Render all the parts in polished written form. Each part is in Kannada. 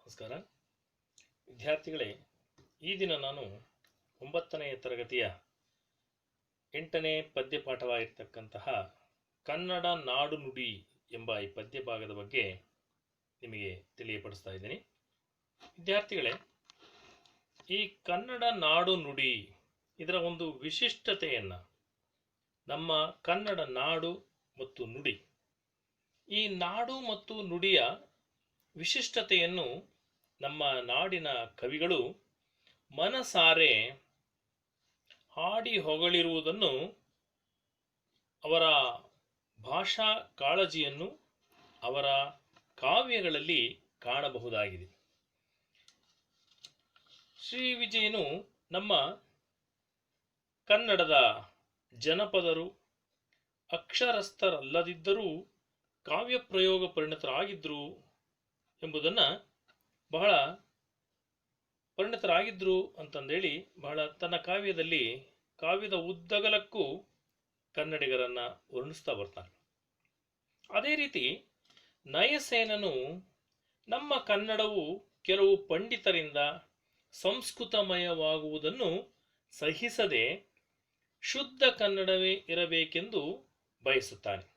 ನಮಸ್ಕಾರ ವಿದ್ಯಾರ್ಥಿಗಳೇ, ಈ ದಿನ ನಾನು 9ನೇ ತರಗತಿಯ 8ನೇ ಪದ್ಯಪಾಠವಾಗಿರ್ತಕ್ಕಂತಹ ಕನ್ನಡ ನಾಡು ನುಡಿ ಎಂಬ ಈ ಪದ್ಯ ಭಾಗದ ಬಗ್ಗೆ ನಿಮಗೆ ತಿಳಿಯಪಡಿಸ್ತಾ ಇದ್ದೀನಿ. ವಿದ್ಯಾರ್ಥಿಗಳೇ, ಈ ಕನ್ನಡ ನಾಡು ನುಡಿ ಇದರ ಒಂದು ವಿಶಿಷ್ಟತೆಯನ್ನು, ನಮ್ಮ ಕನ್ನಡ ನಾಡು ಮತ್ತು ನುಡಿ, ಈ ನಾಡು ಮತ್ತು ನುಡಿಯ ವಿಶಿಷ್ಟತೆಯನ್ನು ನಮ್ಮ ನಾಡಿನ ಕವಿಗಳು ಮನಸಾರೆ ಹಾಡಿ ಹೊಗಳಿರುವುದನ್ನು, ಅವರ ಭಾಷಾ ಕಾಳಜಿಯನ್ನು ಅವರ ಕಾವ್ಯಗಳಲ್ಲಿ ಕಾಣಬಹುದಾಗಿದೆ. ಶ್ರೀ ವಿಜಯನು ನಮ್ಮ ಕನ್ನಡದ ಜನಪದರು, ಅಕ್ಷರಸ್ಥರಲ್ಲದಿದ್ದರೂ ಕಾವ್ಯ ಪ್ರಯೋಗ ಪರಿಣಿತರಾಗಿದ್ದರು ಎಂಬುದನ್ನು, ಬಹಳ ಪರಿಣಿತರಾಗಿದ್ದರು ಅಂತಂದೇಳಿ ಬಹಳ ತನ್ನ ಕಾವ್ಯದ ಉದ್ದಗಲಕ್ಕೂ ಕನ್ನಡಿಗರನ್ನು ವರ್ಣಿಸ್ತಾ ಬರ್ತಾರೆ. ಅದೇ ರೀತಿ ನಯಸೇನನು ನಮ್ಮ ಕನ್ನಡವು ಕೆಲವು ಪಂಡಿತರಿಂದ ಸಂಸ್ಕೃತಮಯವಾಗುವುದನ್ನು ಸಹಿಸದೆ ಶುದ್ಧ ಕನ್ನಡವೇ ಇರಬೇಕೆಂದು ಬಯಸುತ್ತಾನೆ.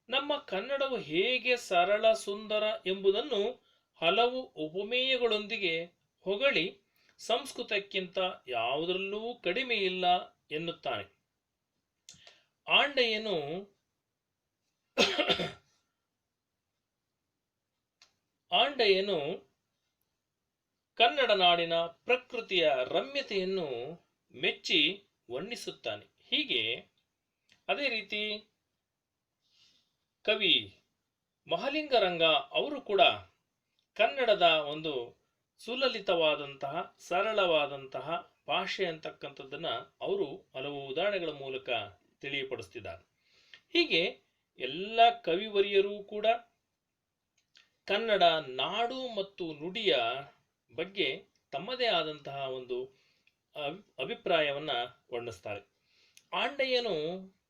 ನಮ್ಮ ಕನ್ನಡವು ಹೇಗೆ ಸರಳ ಸುಂದರ ಎಂಬುದನ್ನು ಹಲವು ಉಪಮೇಯಗಳೊಂದಿಗೆ ಹೊಗಳಿ ಸಂಸ್ಕೃತಕ್ಕಿಂತ ಯಾವುದರಲ್ಲೂ ಕಡಿಮೆ ಇಲ್ಲ ಎನ್ನುತ್ತಾನೆ. ಆಂಡೆಯನು ಕನ್ನಡ ನಾಡಿನ ಪ್ರಕೃತಿಯ ರಮ್ಯತೆಯನ್ನು ಮೆಚ್ಚಿ ವರ್ಣಿಸುತ್ತಾನೆ. ಹೀಗೆ ಅದೇ ರೀತಿ ಕವಿ ಮಹಾಲಿಂಗರಂಗ ಅವರು ಕೂಡ ಕನ್ನಡದ ಒಂದು ಸುಲಲಿತವಾದಂತಹ ಸರಳವಾದಂತಹ ಭಾಷೆ ಅಂತಕ್ಕಂಥದ್ದನ್ನು ಅವರು ಹಲವು ಉದಾಹರಣೆಗಳ ಮೂಲಕ ತಿಳಿಯಪಡಿಸ್ತಿದ್ದಾರೆ. ಹೀಗೆ ಎಲ್ಲ ಕವಿವರಿಯರೂ ಕೂಡ ಕನ್ನಡ ನಾಡು ಮತ್ತು ನುಡಿಯ ಬಗ್ಗೆ ತಮ್ಮದೇ ಆದಂತಹ ಒಂದು ಅಭಿಪ್ರಾಯವನ್ನು ವರ್ಣಿಸ್ತಾರೆ. ಆಂಡೆಯನು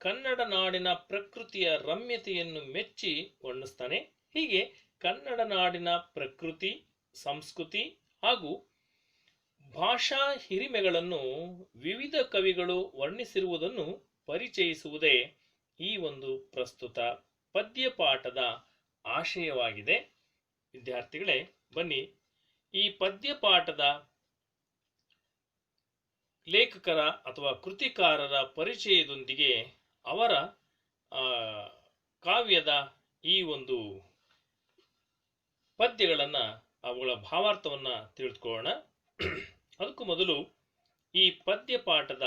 ಕನ್ನಡ ನಾಡಿನ ಪ್ರಕೃತಿಯ ರಮ್ಯತೆಯನ್ನು ಮೆಚ್ಚಿ ವರ್ಣಿಸ್ತಾನೆ. ಹೀಗೆ ಕನ್ನಡ ನಾಡಿನ ಪ್ರಕೃತಿ, ಸಂಸ್ಕೃತಿ ಹಾಗೂ ಭಾಷಾ ಹಿರಿಮೆಗಳನ್ನು ವಿವಿಧ ಕವಿಗಳು ವರ್ಣಿಸಿರುವುದನ್ನು ಪರಿಚಯಿಸುವುದೇ ಈ ಒಂದು ಪ್ರಸ್ತುತ ಪದ್ಯಪಾಠದ ಆಶಯವಾಗಿದೆ. ವಿದ್ಯಾರ್ಥಿಗಳೇ, ಬನ್ನಿ ಈ ಪದ್ಯಪಾಠದ ಲೇಖಕರ ಅಥವಾ ಕೃತಿಕಾರರ ಪರಿಚಯದೊಂದಿಗೆ ಅವರ ಕಾವ್ಯದ ಈ ಒಂದು ಪದ್ಯಗಳನ್ನು, ಅವುಗಳ ಭಾವಾರ್ಥವನ್ನು ತಿಳಿದುಕೊಳ್ಳೋಣ. ಅದಕ್ಕೂ ಮೊದಲು ಈ ಪದ್ಯಪಾಠದ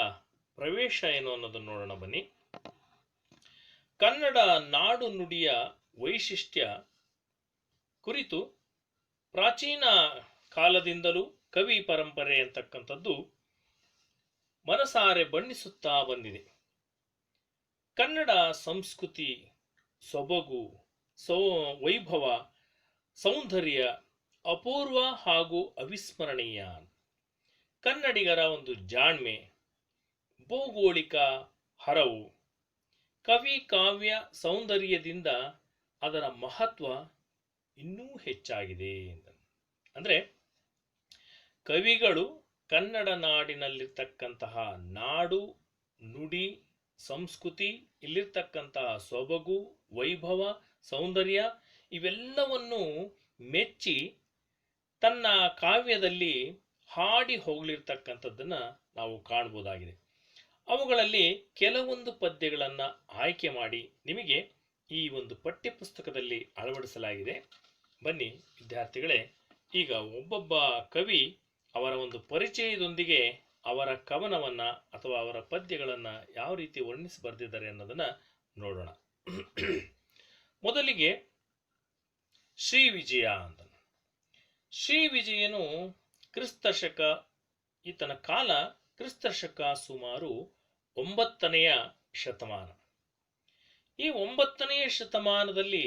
ಪ್ರವೇಶ ಏನು ಅನ್ನೋದನ್ನು ನೋಡೋಣ. ಬನ್ನಿ. ಕನ್ನಡ ನಾಡು ನುಡಿಯ ವೈಶಿಷ್ಟ್ಯ ಕುರಿತು ಪ್ರಾಚೀನ ಕಾಲದಿಂದಲೂ ಕವಿ ಪರಂಪರೆ ಅಂತಕ್ಕಂಥದ್ದು ಮನಸಾರೆ ಬಣ್ಣಿಸುತ್ತಾ ಬಂದಿದೆ. ಕನ್ನಡ ಸಂಸ್ಕೃತಿ, ಸೊಬಗು, ವೈಭವ, ಸೌಂದರ್ಯ ಅಪೂರ್ವ ಹಾಗೂ ಅವಿಸ್ಮರಣೀಯ. ಕನ್ನಡಿಗರ ಒಂದು ಜಾಣ್ಮೆ, ಭೌಗೋಳಿಕ ಹರವು, ಕವಿ ಕಾವ್ಯ ಸೌಂದರ್ಯದಿಂದ ಅದರ ಮಹತ್ವ ಇನ್ನೂ ಹೆಚ್ಚಾಗಿದೆ. ಅಂದರೆ ಕವಿಗಳು ಕನ್ನಡ ನಾಡಿನಲ್ಲಿರ್ತಕ್ಕಂತಹ ನಾಡು, ನುಡಿ, ಸಂಸ್ಕೃತಿ, ಇಲ್ಲಿರ್ತಕ್ಕಂತಹ ಸೊಬಗು, ವೈಭವ, ಸೌಂದರ್ಯ ಇವೆಲ್ಲವನ್ನು ಮೆಚ್ಚಿ ತನ್ನ ಕಾವ್ಯದಲ್ಲಿ ಹಾಡಿ ಹೋಗಲಿರ್ತಕ್ಕಂಥದ್ದನ್ನು ನಾವು ಕಾಣಬಹುದಾಗಿದೆ. ಅವುಗಳಲ್ಲಿ ಕೆಲವೊಂದು ಪದ್ಯಗಳನ್ನು ಆಯ್ಕೆ ಮಾಡಿ ನಿಮಗೆ ಈ ಒಂದು ಪಠ್ಯಪುಸ್ತಕದಲ್ಲಿ ಅಳವಡಿಸಲಾಗಿದೆ. ಬನ್ನಿ ವಿದ್ಯಾರ್ಥಿಗಳೇ, ಈಗ ಒಬ್ಬೊಬ್ಬ ಕವಿ ಅವರ ಒಂದು ಪರಿಚಯದೊಂದಿಗೆ ಅವರ ಕವನವನ್ನು ಅಥವಾ ಅವರ ಪದ್ಯಗಳನ್ನು ಯಾವ ರೀತಿ ವರ್ಣಿಸಿ ಬರೆದಿದ್ದಾರೆ ಅನ್ನೋದನ್ನು ನೋಡೋಣ. ಮೊದಲಿಗೆ ಶ್ರೀ ವಿಜಯ ಅಂತ. ಶ್ರೀ ವಿಜಯನು ಕ್ರಿಸ್ತಶಕ, ಈತನ ಕಾಲ ಕ್ರಿಸ್ತಶಕ ಸುಮಾರು 9ನೇ ಶತಮಾನ. ಈ 9ನೇ ಶತಮಾನದಲ್ಲಿ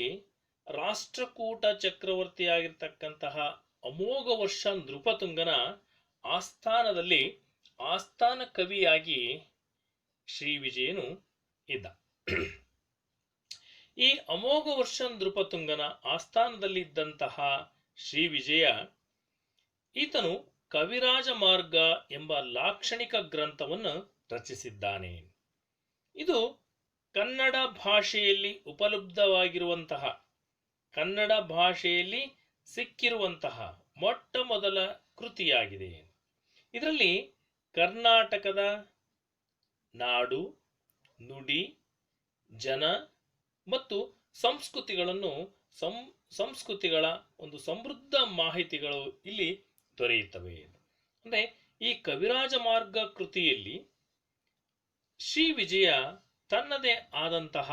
ರಾಷ್ಟ್ರಕೂಟ ಚಕ್ರವರ್ತಿಯಾಗಿರ್ತಕ್ಕಂತಹ ಅಮೋಘ ವರ್ಷ ನೃಪತುಂಗನ ಆಸ್ಥಾನದಲ್ಲಿ ಆಸ್ಥಾನ ಕವಿಯಾಗಿ ಶ್ರೀ ವಿಜಯನು ಇದ್ದ. ಈ ಅಮೋಘ ವರ್ಷ ನೃಪತುಂಗನ ಆಸ್ಥಾನದಲ್ಲಿದ್ದಂತಹ ಶ್ರೀ ವಿಜಯ ಈತನು ಕವಿರಾಜ ಮಾರ್ಗ ಎಂಬ ಲಾಕ್ಷಣಿಕ ಗ್ರಂಥವನ್ನು ರಚಿಸಿದ್ದಾನೆ. ಇದು ಕನ್ನಡ ಭಾಷೆಯಲ್ಲಿ ಉಪಲಬ್ಧವಾಗಿರುವಂತಹ, ಕನ್ನಡ ಭಾಷೆಯಲ್ಲಿ ಸಿಕ್ಕಿರುವಂತಹ ಮೊಟ್ಟ ಮೊದಲ ಕೃತಿಯಾಗಿದೆ. ಇದರಲ್ಲಿ ಕರ್ನಾಟಕದ ನಾಡು, ನುಡಿ, ಜನ ಮತ್ತು ಸಂಸ್ಕೃತಿಗಳ ಒಂದು ಸಮೃದ್ಧ ಮಾಹಿತಿಗಳು ಇಲ್ಲಿ ದೊರೆಯುತ್ತವೆ. ಅಂದರೆ ಈ ಕವಿರಾಜ ಮಾರ್ಗ ಕೃತಿಯಲ್ಲಿ ಶ್ರೀ ವಿಜಯ ತನ್ನದೇ ಆದಂತಹ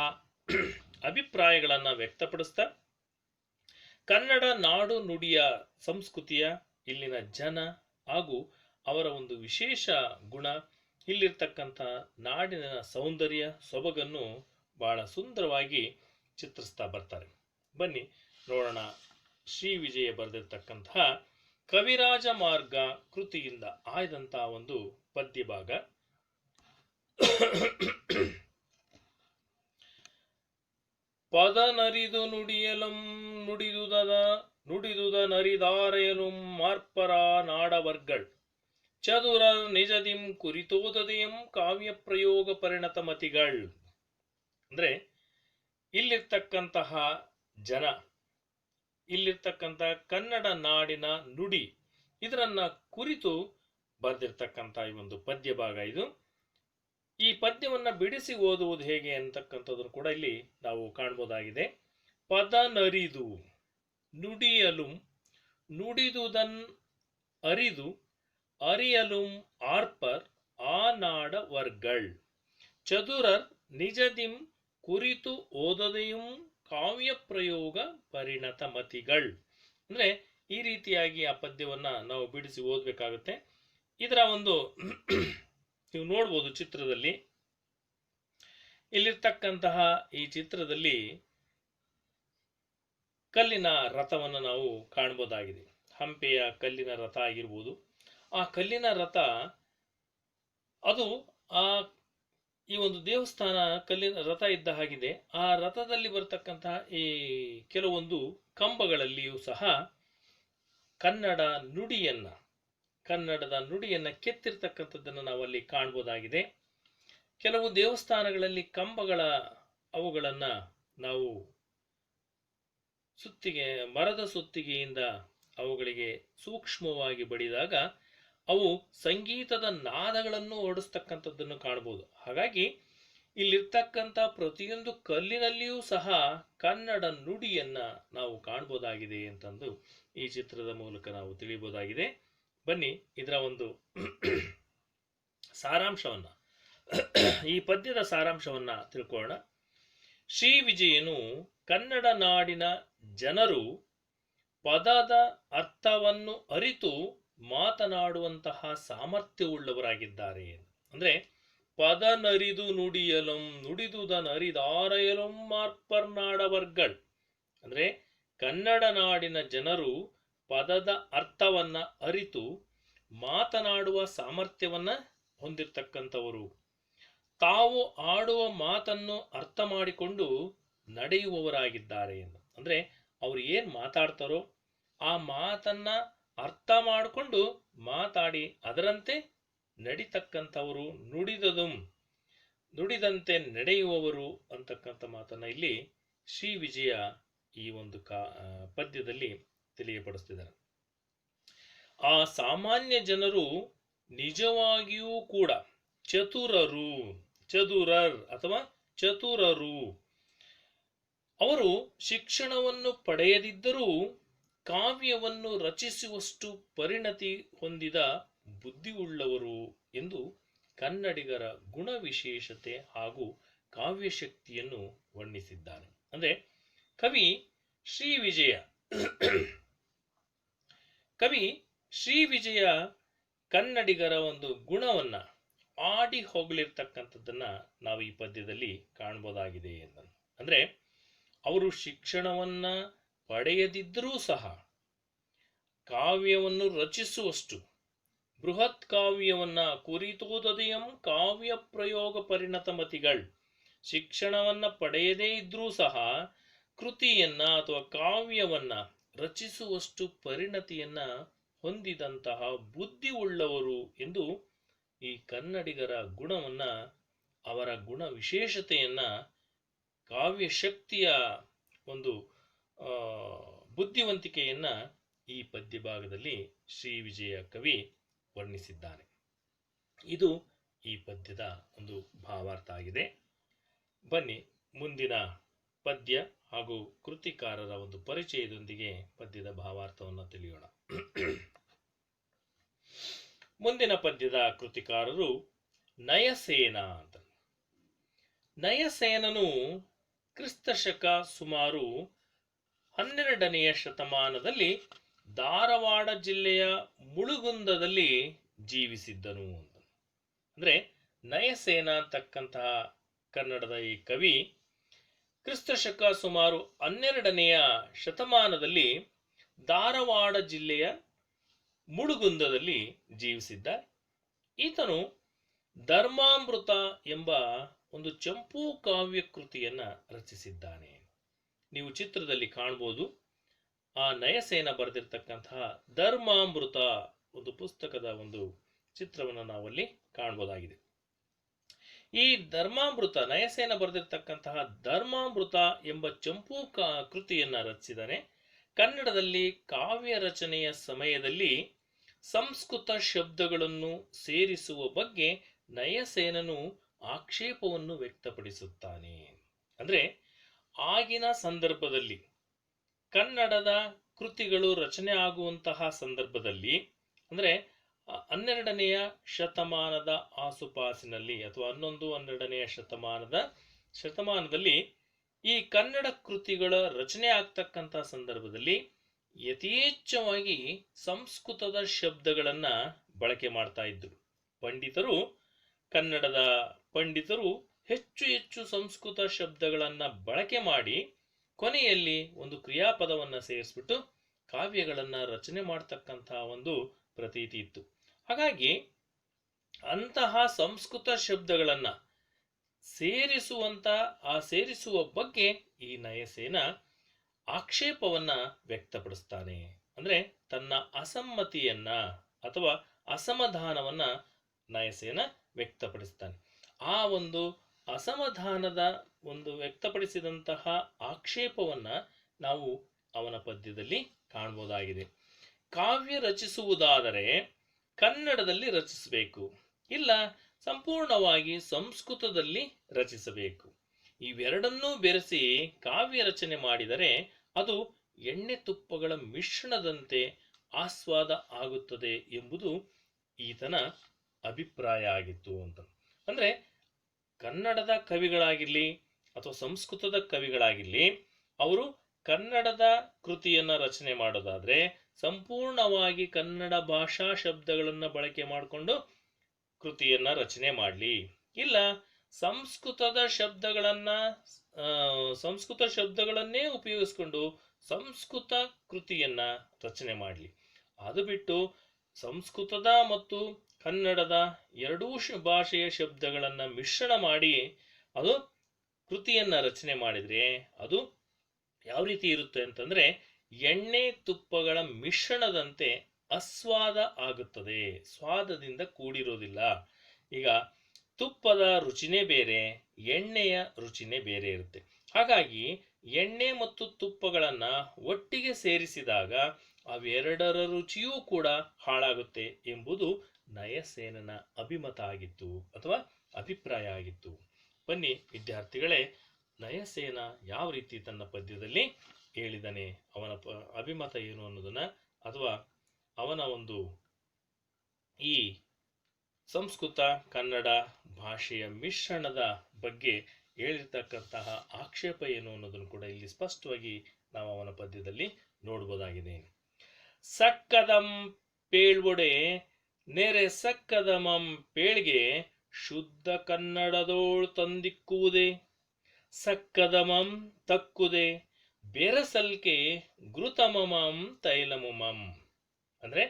ಅಭಿಪ್ರಾಯಗಳನ್ನು ವ್ಯಕ್ತಪಡಿಸ್ತಾ ಕನ್ನಡ ನಾಡು ನುಡಿಯ ಸಂಸ್ಕೃತಿಯ, ಇಲ್ಲಿನ ಜನ ಹಾಗೂ ಅವರ ಒಂದು ವಿಶೇಷ ಗುಣ, ಇಲ್ಲಿರ್ತಕ್ಕಂಥ ನಾಡಿನ ಸೌಂದರ್ಯ ಸೊಬಗನ್ನು ಬಹಳ ಸುಂದರವಾಗಿ ಚಿತ್ರಿಸ್ತಾ ಬರ್ತಾರೆ. ಬನ್ನಿ ನೋಡೋಣ ಶ್ರೀ ವಿಜಯ ಬರೆದಿರ್ತಕ್ಕಂತಹ ಕವಿರಾಜ ಮಾರ್ಗ ಕೃತಿಯಿಂದ ಆಯ್ದಂತಹ ಒಂದು ಪದ್ಯ ಭಾಗ. ಪದ ನರಿದು ನುಡಿಯಲಂ ನುಡಿದುದ ನರಿದಾರೆಯಲುಂ ಮಾರ್ಪರ ನಾಡವರ್ಗಳ್ ಚದುರ ನಿಜದಿಂ ಕುರಿತೋದದೆಯಂ ಕಾವ್ಯ ಪ್ರಯೋಗ ಪರಿಣತ ಮತಿಗಳ್. ಅಂದ್ರೆ ಇಲ್ಲಿರ್ತಕ್ಕಂತಹ ಜನ, ಇಲ್ಲಿರ್ತಕ್ಕಂಥ ಕನ್ನಡ ನಾಡಿನ ನುಡಿ, ಇದರನ್ನ ಕುರಿತು ಬರೆದಿರ್ತಕ್ಕಂಥ ಈ ಒಂದು ಪದ್ಯ ಭಾಗ ಇದು. ಈ ಪದ್ಯವನ್ನ ಬಿಡಿಸಿ ಓದುವುದು ಹೇಗೆ ಅಂತಕ್ಕಂಥದ್ದನ್ನು ಕೂಡ ಇಲ್ಲಿ ನಾವು ಕಾಣಬಹುದಾಗಿದೆ. ಪದ ನರಿದು ನುಡಿಯಲುಂ ನುಡಿದುದನ್ ಅರಿದು ಅರಿಯಲುಂ ಆರ್ಪರ್ ಆ ನಾಡ ವರ್ಗಳ್ ಚದುರರ್ ನಿಜದಿಂ ಕುರಿತು ಓದದೆಯುಂ ಕಾವ್ಯ ಪ್ರಯೋಗ ಪರಿಣತ ಮತಿಗಳ್. ಅಂದ್ರೆ ಈ ರೀತಿಯಾಗಿ ಆ ಪದ್ಯವನ್ನ ನಾವು ಬಿಡಿಸಿ ಓದಬೇಕಾಗುತ್ತೆ. ಇದರ ಒಂದು ನೀವು ನೋಡ್ಬೋದು ಚಿತ್ರದಲ್ಲಿ, ಇಲ್ಲಿರ್ತಕ್ಕಂತಹ ಈ ಚಿತ್ರದಲ್ಲಿ ಕಲ್ಲಿನ ರಥವನ್ನು ನಾವು ಕಾಣಬಹುದಾಗಿದೆ. ಹಂಪೆಯ ಕಲ್ಲಿನ ರಥ ಆಗಿರ್ಬೋದು. ಆ ಕಲ್ಲಿನ ರಥ ಅದು ಈ ಒಂದು ದೇವಸ್ಥಾನ ಕಲ್ಲಿನ ರಥ ಇದ್ದ ಹಾಗಿದೆ. ಆ ರಥದಲ್ಲಿ ಬರ್ತಕ್ಕಂತಹ ಈ ಕೆಲವೊಂದು ಕಂಬಗಳಲ್ಲಿಯೂ ಸಹ ಕನ್ನಡದ ನುಡಿಯನ್ನ ಕೆತ್ತಿರ್ತಕ್ಕಂಥದ್ದನ್ನು ನಾವು ಅಲ್ಲಿ ಕಾಣಬಹುದಾಗಿದೆ. ಕೆಲವು ದೇವಸ್ಥಾನಗಳಲ್ಲಿ ಅವುಗಳನ್ನ ನಾವು ಮರದ ಸುತ್ತಿಗೆಯಿಂದ ಅವುಗಳಿಗೆ ಸೂಕ್ಷ್ಮವಾಗಿ ಬಡಿದಾಗ ಅವು ಸಂಗೀತದ ನಾದಗಳನ್ನು ಓಡಿಸ್ತಕ್ಕಂಥದ್ದನ್ನು ಕಾಣಬಹುದು. ಹಾಗಾಗಿ ಇಲ್ಲಿರ್ತಕ್ಕಂಥ ಪ್ರತಿಯೊಂದು ಕಲ್ಲಿನಲ್ಲಿಯೂ ಸಹ ಕನ್ನಡ ನುಡಿಯನ್ನ ನಾವು ಕಾಣಬಹುದಾಗಿದೆ ಅಂತಂದು ಈ ಚಿತ್ರದ ಮೂಲಕ ನಾವು ತಿಳಿಯಬಹುದಾಗಿದೆ. ಬನ್ನಿ ಇದರ ಒಂದು ಸಾರಾಂಶವನ್ನ, ಈ ಪದ್ಯದ ಸಾರಾಂಶವನ್ನ ತಿಳ್ಕೊಳ್ಳೋಣ. ಶ್ರೀ ವಿಜಯನು ಕನ್ನಡ ನಾಡಿನ ಜನರು ಪದದ ಅರ್ಥವನ್ನು ಅರಿತು ಮಾತನಾಡುವಂತಹ ಸಾಮರ್ಥ್ಯವುಳ್ಳವರಾಗಿದ್ದಾರೆ. ಅಂದ್ರೆ ಪದ ನರಿದು ನುಡಿಯಲಂ ನುಡಿದುದ ನರಿದಾರಯಲಂ ಮಾರ್ಪರ್ನಾಡವರ್ಗಳ್. ಅಂದ್ರೆ ಕನ್ನಡ ನಾಡಿನ ಜನರು ಪದದ ಅರ್ಥವನ್ನ ಅರಿತು ಮಾತನಾಡುವ ಸಾಮರ್ಥ್ಯವನ್ನ ಹೊಂದಿರತಕ್ಕಂಥವರು. ತಾವು ಆಡುವ ಮಾತನ್ನು ಅರ್ಥ ಮಾಡಿಕೊಂಡು ನಡೆಯುವವರಾಗಿದ್ದಾರೆ. ಅಂದ್ರೆ ಅವ್ರು ಏನ್ ಮಾತಾಡ್ತಾರೋ ಆ ಮಾತನ್ನ ಅರ್ಥ ಮಾಡಿಕೊಂಡು ಮಾತಾಡಿ ಅದರಂತೆ ನಡಿತಕ್ಕಂಥವರು, ನುಡಿದಂತೆ ನಡೆಯುವವರು ಅಂತಕ್ಕಂಥ ಮಾತನ್ನ ಇಲ್ಲಿ ಶ್ರೀ ವಿಜಯ ಈ ಒಂದು ಪದ್ಯದಲ್ಲಿ ತಿಳಿಯಪಡಿಸ್ತಿದ್ದಾರೆ. ಆ ಸಾಮಾನ್ಯ ಜನರು ನಿಜವಾಗಿಯೂ ಕೂಡ ಚತುರರು. ಅವರು ಶಿಕ್ಷಣವನ್ನು ಪಡೆಯದಿದ್ದರೂ ಕಾವ್ಯವನ್ನು ರಚಿಸುವಷ್ಟು ಪರಿಣತಿ ಹೊಂದಿದ ಬುದ್ಧಿಯುಳ್ಳವರು ಎಂದು ಕನ್ನಡಿಗರ ಗುಣ ವಿಶೇಷತೆ ಹಾಗೂ ಕಾವ್ಯಶಕ್ತಿಯನ್ನು ವರ್ಣಿಸಿದ್ದಾನೆ. ಅಂದ್ರೆ ಕವಿ ಶ್ರೀ ವಿಜಯ ಕನ್ನಡಿಗರ ಒಂದು ಗುಣವನ್ನ ಆಡಿ ಹೊಗಳಿರ್ತಕ್ಕಂಥದ್ದನ್ನ ನಾವು ಈ ಪದ್ಯದಲ್ಲಿ ಕಾಣಬಹುದಾಗಿದೆ. ಅಂದ್ರೆ ಅವರು ಶಿಕ್ಷಣವನ್ನ ಪಡೆಯದಿದ್ದರೂ ಸಹ ಕಾವ್ಯವನ್ನು ರಚಿಸುವಷ್ಟು, ಬೃಹತ್ ಕಾವ್ಯವನ್ನ ಕುರಿತೋದದೆಯಂ ಕಾವ್ಯ ಪ್ರಯೋಗ ಪರಿಣತ ಮತಿಗಳ್. ಶಿಕ್ಷಣವನ್ನ ಪಡೆಯದೇ ಇದ್ರೂ ಸಹ ಕೃತಿಯನ್ನ ಅಥವಾ ಕಾವ್ಯವನ್ನ ರಚಿಸುವಷ್ಟು ಪರಿಣತಿಯನ್ನ ಹೊಂದಿದಂತಹ ಬುದ್ಧಿ ಉಳ್ಳವರು ಎಂದು ಈ ಕನ್ನಡಿಗರ ಗುಣವನ್ನ, ಅವರ ಗುಣ ವಿಶೇಷತೆಯನ್ನ, ಕಾವ್ಯ ಶಕ್ತಿಯ ಒಂದು ಬುದ್ಧಿವಂತಿಕೆಯನ್ನ ಈ ಪದ್ಯ ಭಾಗದಲ್ಲಿ ಶ್ರೀ ವಿಜಯ ಕವಿ ವರ್ಣಿಸಿದ್ದಾನೆ. ಇದು ಈ ಪದ್ಯದ ಒಂದು ಭಾವಾರ್ಥ ಆಗಿದೆ. ಬನ್ನಿ ಮುಂದಿನ ಪದ್ಯ ಹಾಗೂ ಕೃತಿಕಾರರ ಒಂದು ಪರಿಚಯದೊಂದಿಗೆ ಪದ್ಯದ ಭಾವಾರ್ಥವನ್ನು ತಿಳಿಯೋಣ. ಮುಂದಿನ ಪದ್ಯದ ಕೃತಿಕಾರರು ನಯಸೇನ ಅಂತ. ನಯಸೇನನು ಕ್ರಿಸ್ತಶಕ ಸುಮಾರು 12ನೆಯ ಶತಮಾನದಲ್ಲಿ ಧಾರವಾಡ ಜಿಲ್ಲೆಯ ಮುಳುಗುಂದದಲ್ಲಿ ಜೀವಿಸಿದ್ದನು ಅಂತ. ಅಂದ್ರೆ ನಯಸೇನ ಅಂತಕ್ಕಂತಹ ಕನ್ನಡದ ಈ ಕವಿ ಕ್ರಿಸ್ತಶಕ ಸುಮಾರು 12ನೆಯ ಶತಮಾನದಲ್ಲಿ ಧಾರವಾಡ ಜಿಲ್ಲೆಯ ಮುಳುಗುಂದದಲ್ಲಿ ಜೀವಿಸಿದ್ದ. ಈತನು ಧರ್ಮಾಮೃತ ಎಂಬ ಒಂದು ಚಂಪೂ ಕಾವ್ಯ ಕೃತಿಯನ್ನ ರಚಿಸಿದ್ದಾನೆ. ನೀವು ಚಿತ್ರದಲ್ಲಿ ಕಾಣಬಹುದು. ಆ ನಯಸೇನ ಬರೆದಿರ್ತಕ್ಕಂತಹ ಧರ್ಮಾಮೃತ ಒಂದು ಪುಸ್ತಕದ ಒಂದು ಚಿತ್ರವನ್ನು ನಾವಲ್ಲಿ ಕಾಣಬಹುದಾಗಿದೆ. ಈ ಧರ್ಮಾಮೃತ, ನಯಸೇನ ಬರೆದಿರ್ತಕ್ಕಂತಹ ಧರ್ಮಾಮೃತ ಎಂಬ ಚಂಪೂ ಕೃತಿಯನ್ನ ರಚಿಸಿದ್ದಾನೆ. ಕನ್ನಡದಲ್ಲಿ ಕಾವ್ಯ ರಚನೆಯ ಸಮಯದಲ್ಲಿ ಸಂಸ್ಕೃತ ಶಬ್ದಗಳನ್ನು ಸೇರಿಸುವ ಬಗ್ಗೆ ನಯಸೇನನು ಆಕ್ಷೇಪವನ್ನು ವ್ಯಕ್ತಪಡಿಸುತ್ತಾನೆ. ಅಂದ್ರೆ ಆಗಿನ ಸಂದರ್ಭದಲ್ಲಿ ಕನ್ನಡದ ಕೃತಿಗಳು ರಚನೆ ಆಗುವಂತಹ ಸಂದರ್ಭದಲ್ಲಿ, ಅಂದ್ರೆ 12ನೆಯ ಶತಮಾನದ ಆಸುಪಾಸಿನಲ್ಲಿ ಅಥವಾ 11-12ನೆಯ ಶತಮಾನದಲ್ಲಿ ಈ ಕನ್ನಡ ಕೃತಿಗಳ ರಚನೆ ಆಗ್ತಕ್ಕಂಥ ಸಂದರ್ಭದಲ್ಲಿ ಯಥೇಚ್ಛವಾಗಿ ಸಂಸ್ಕೃತದ ಶಬ್ದಗಳನ್ನ ಬಳಕೆ ಮಾಡ್ತಾ ಇದ್ರು. ಕನ್ನಡದ ಪಂಡಿತರು ಹೆಚ್ಚು ಸಂಸ್ಕೃತ ಶಬ್ದಗಳನ್ನ ಬಳಕೆ ಮಾಡಿ ಕೊನೆಯಲ್ಲಿ ಒಂದು ಕ್ರಿಯಾಪದವನ್ನ ಸೇರಿಸ್ಬಿಟ್ಟು ಕಾವ್ಯಗಳನ್ನ ರಚನೆ ಮಾಡ್ತಕ್ಕಂತಹ ಒಂದು ಪ್ರತೀತಿ ಇತ್ತು. ಹಾಗಾಗಿ ಅಂತಹ ಸಂಸ್ಕೃತ ಶಬ್ದಗಳನ್ನ ಸೇರಿಸುವ ಬಗ್ಗೆ ಈ ನಯಸೇನ ಆಕ್ಷೇಪವನ್ನ ವ್ಯಕ್ತಪಡಿಸ್ತಾನೆ. ಅಂದ್ರೆ ತನ್ನ ಅಸಮ್ಮತಿಯನ್ನ ಅಥವಾ ಅಸಮಾಧಾನವನ್ನ ನಯಸೇನ ವ್ಯಕ್ತಪಡಿಸ್ತಾನೆ. ಆ ಒಂದು ಅಸಮಾಧಾನದ ಒಂದು ವ್ಯಕ್ತಪಡಿಸಿದಂತಹ ಆಕ್ಷೇಪವನ್ನ ನಾವು ಅವನ ಪದ್ಯದಲ್ಲಿ ಕಾಣಬಹುದಾಗಿದೆ. ಕಾವ್ಯ ರಚಿಸುವುದಾದರೆ ಕನ್ನಡದಲ್ಲಿ ರಚಿಸಬೇಕು, ಇಲ್ಲ ಸಂಪೂರ್ಣವಾಗಿ ಸಂಸ್ಕೃತದಲ್ಲಿ ರಚಿಸಬೇಕು. ಇವೆರಡನ್ನೂ ಬೆರೆಸಿ ಕಾವ್ಯ ರಚನೆ ಮಾಡಿದರೆ ಅದು ಎಣ್ಣೆ ತುಪ್ಪಗಳ ಮಿಶ್ರಣದಂತೆ ಆಸ್ವಾದ ಆಗುತ್ತದೆ ಎಂಬುದು ಈತನ ಅಭಿಪ್ರಾಯ ಆಗಿತ್ತು ಅಂತ. ಅಂದ್ರೆ ಕನ್ನಡದ ಕವಿಗಳಾಗಿರ್ಲಿ ಅಥವಾ ಸಂಸ್ಕೃತದ ಕವಿಗಳಾಗಿರ್ಲಿ, ಅವರು ಕನ್ನಡದ ಕೃತಿಯನ್ನ ರಚನೆ ಮಾಡೋದಾದ್ರೆ ಸಂಪೂರ್ಣವಾಗಿ ಕನ್ನಡ ಭಾಷಾ ಶಬ್ದಗಳನ್ನ ಬಳಕೆ ಮಾಡಿಕೊಂಡು ಕೃತಿಯನ್ನ ರಚನೆ ಮಾಡಲಿ, ಇಲ್ಲ ಸಂಸ್ಕೃತ ಶಬ್ದಗಳನ್ನೇ ಉಪಯೋಗಿಸ್ಕೊಂಡು ಸಂಸ್ಕೃತ ಕೃತಿಯನ್ನ ರಚನೆ ಮಾಡಲಿ. ಅದು ಬಿಟ್ಟು ಸಂಸ್ಕೃತದ ಮತ್ತು ಕನ್ನಡದ ಎರಡೂ ಭಾಷೆಯ ಶಬ್ದಗಳನ್ನ ಮಿಶ್ರಣ ಮಾಡಿ ಅದು ಕೃತಿಯನ್ನ ರಚನೆ ಮಾಡಿದ್ರೆ ಅದು ಯಾವ ರೀತಿ ಇರುತ್ತೆ ಅಂತಂದ್ರೆ ಎಣ್ಣೆ ತುಪ್ಪಗಳ ಮಿಶ್ರಣದಂತೆ ಅಸ್ವಾದ ಆಗುತ್ತದೆ, ಸ್ವಾದದಿಂದ ಕೂಡಿರೋದಿಲ್ಲ. ಈಗ ತುಪ್ಪದ ರುಚಿನೇ ಬೇರೆ, ಎಣ್ಣೆಯ ರುಚಿನೇ ಬೇರೆ ಇರುತ್ತೆ. ಹಾಗಾಗಿ ಎಣ್ಣೆ ಮತ್ತು ತುಪ್ಪಗಳನ್ನ ಒಟ್ಟಿಗೆ ಸೇರಿಸಿದಾಗ ಅವೆರಡರ ರುಚಿಯೂ ಕೂಡ ಹಾಳಾಗುತ್ತೆ ಎಂಬುದು ನಯಸೇನನ ಅಭಿಮತ ಆಗಿತ್ತು ಅಥವಾ ಅಭಿಪ್ರಾಯ ಆಗಿತ್ತು. ಬನ್ನಿ ವಿದ್ಯಾರ್ಥಿಗಳೇ, ನಯಸೇನ ಯಾವ ರೀತಿ ತನ್ನ ಪದ್ಯದಲ್ಲಿ ಹೇಳಿದಾನೆ, ಅವನ ಅಭಿಮತ ಏನು ಅನ್ನೋದನ್ನ, ಅಥವಾ ಅವನ ಒಂದು ಈ ಸಂಸ್ಕೃತ ಕನ್ನಡ ಭಾಷೆಯ ಮಿಶ್ರಣದ ಬಗ್ಗೆ ಹೇಳಿರ್ತಕ್ಕಂತಹ ಆಕ್ಷೇಪ ಏನು ಅನ್ನೋದನ್ನು ಕೂಡ ಇಲ್ಲಿ ಸ್ಪಷ್ಟವಾಗಿ ನಾವು ಅವನ ಪದ್ಯದಲ್ಲಿ ನೋಡಬಹುದಾಗಿದೆ. ಸಕ್ಕದಂ ಪೇಳ್ವೊಡೆ ನೆರೆ ಸಕ್ಕದಮಂ ಪೇಳ್ಗೆ ಶುದ್ಧ ಕನ್ನಡದೋಳ್ ತಂದಿಕ್ಕುವುದೇ, ಸಕ್ಕದಮಂ ತಕ್ಕುದೆ ಬೆರಸಲ್ಕೆ ಘೃತಮಮಂ ತೈಲಮುಮಂ. ಅಂದ್ರೆ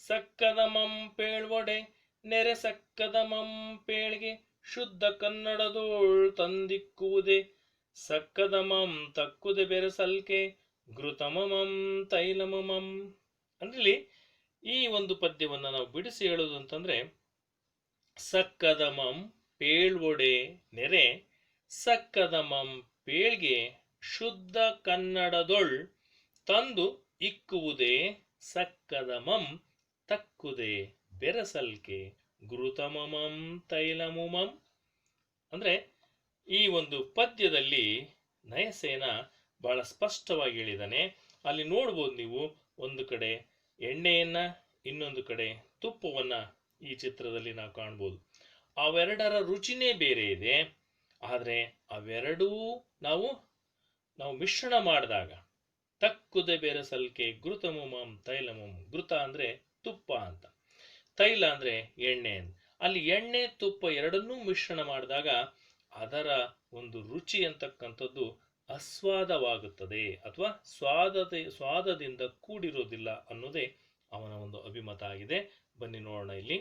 ಸಕ್ಕದಮಂ ಪೇಳ್ವೊಡೆ ನೆರೆ ಸಕ್ಕದಮಂ ಪೇಳ್ಗೆ ಶುದ್ಧ ಕನ್ನಡದೋಳ್ ತಂದಿಕ್ಕುವುದೇ, ಸಕ್ಕದಮಂ ತಕ್ಕುದೆ ಬೆರಸಲ್ಕೆ ಘೃತಮಮಂ ತೈಲಮಮಂ. ಅಂದ್ರೆ ಈ ಒಂದು ಪದ್ಯವನ್ನ ನಾವು ಬಿಡಿಸಿ ಹೇಳೋದು ಅಂತಂದ್ರೆ, ಸಕ್ಕದಮಂ ಪೇಳ್ವೊಡೆ ನೆರೆ ಸಕ್ಕದಮಂ ಪೇಳ್ಗೆ ಶುದ್ಧ ಕನ್ನಡದೊಳ್ ತಂದು ಇಕ್ಕುವುದೇ ಸಕ್ಕದಮಂ ತಕ್ಕುದೆ ಬೆರಸಲ್ಕೆ ಘೃತಮಮಂ ತೈಲಮುಮಂ. ಅಂದ್ರೆ ಈ ಒಂದು ಪದ್ಯದಲ್ಲಿ ನಯಸೇನ ಬಹಳ ಸ್ಪಷ್ಟವಾಗಿ ಹೇಳಿದಾನೆ. ಅಲ್ಲಿ ನೋಡ್ಬೋದು ನೀವು, ಒಂದು ಕಡೆ ಎಣ್ಣೆಯನ್ನ, ಇನ್ನೊಂದು ಕಡೆ ತುಪ್ಪವನ್ನ ಈ ಚಿತ್ರದಲ್ಲಿ ನಾವು ಕಾಣ್ಬೋದು. ಅವೆರಡರ ರುಚಿನೇ ಬೇರೆ ಇದೆ. ಆದರೆ ಅವೆರಡೂ ನಾವು ಮಿಶ್ರಣ ಮಾಡಿದಾಗ ತಕ್ಕುದೆ ಬೆರಸಲ್ಕೆ ಘೃತಮುಮಂ ತೈಲಮುಂ. ಘೃತ ಅಂದ್ರೆ ತುಪ್ಪ ಅಂತ, ತೈಲ ಅಂದ್ರೆ ಎಣ್ಣೆ ಅಂತ. ಅಲ್ಲಿ ಎಣ್ಣೆ ತುಪ್ಪ ಎರಡನ್ನೂ ಮಿಶ್ರಣ ಮಾಡಿದಾಗ ಅದರ ಒಂದು ರುಚಿ ಅಂತಕ್ಕಂಥದ್ದು ಅಸ್ವಾದವಾಗುತ್ತದೆ, ಅಥವಾ ಸ್ವಾದದಿಂದ ಕೂಡಿರೋದಿಲ್ಲ ಅನ್ನೋದೇ ಅವನ ಒಂದು ಅಭಿಮತ ಆಗಿದೆ. ಬನ್ನಿ ನೋಡೋಣ. ಇಲ್ಲಿ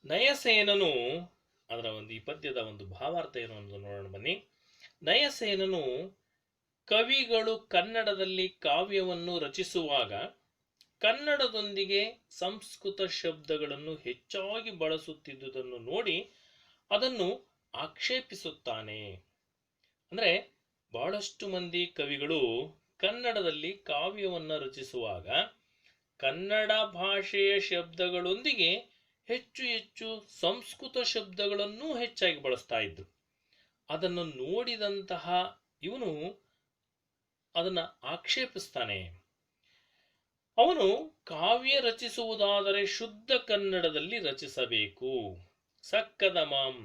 ನಯಸೇನನು, ಅದರ ಒಂದು ಈ ಪದ್ಯದ ಒಂದು ಭಾವಾರ್ಥ ಏನು ಅನ್ನೋದು ನೋಡೋಣ ಬನ್ನಿ. ನಯಸೇನನು ಕವಿಗಳು ಕನ್ನಡದಲ್ಲಿ ಕಾವ್ಯವನ್ನು ರಚಿಸುವಾಗ ಕನ್ನಡದೊಂದಿಗೆ ಸಂಸ್ಕೃತ ಶಬ್ದಗಳನ್ನು ಹೆಚ್ಚಾಗಿ ಬಳಸುತ್ತಿದ್ದುದನ್ನು ನೋಡಿ ಅದನ್ನು ಆಕ್ಷೇಪಿಸುತ್ತಾನೆ. ಅಂದ್ರೆ ಬಹಳಷ್ಟು ಮಂದಿ ಕವಿಗಳು ಕನ್ನಡದಲ್ಲಿ ಕಾವ್ಯವನ್ನ ರಚಿಸುವಾಗ ಕನ್ನಡ ಭಾಷೆಯ ಶಬ್ದಗಳೊಂದಿಗೆ ಹೆಚ್ಚು ಹೆಚ್ಚು ಸಂಸ್ಕೃತ ಶಬ್ದಗಳನ್ನು ಹೆಚ್ಚಾಗಿ ಬಳಸ್ತಾ ಇದ್ರು. ಅದನ್ನು ನೋಡಿದಂತಹ ಇವನು ಅದನ್ನ ಆಕ್ಷೇಪಿಸ್ತಾನೆ. ಅವನು ಕಾವ್ಯ ರಚಿಸುವುದಾದರೆ ಶುದ್ಧ ಕನ್ನಡದಲ್ಲಿ ರಚಿಸಬೇಕು. ಸಕ್ಕದಮಂ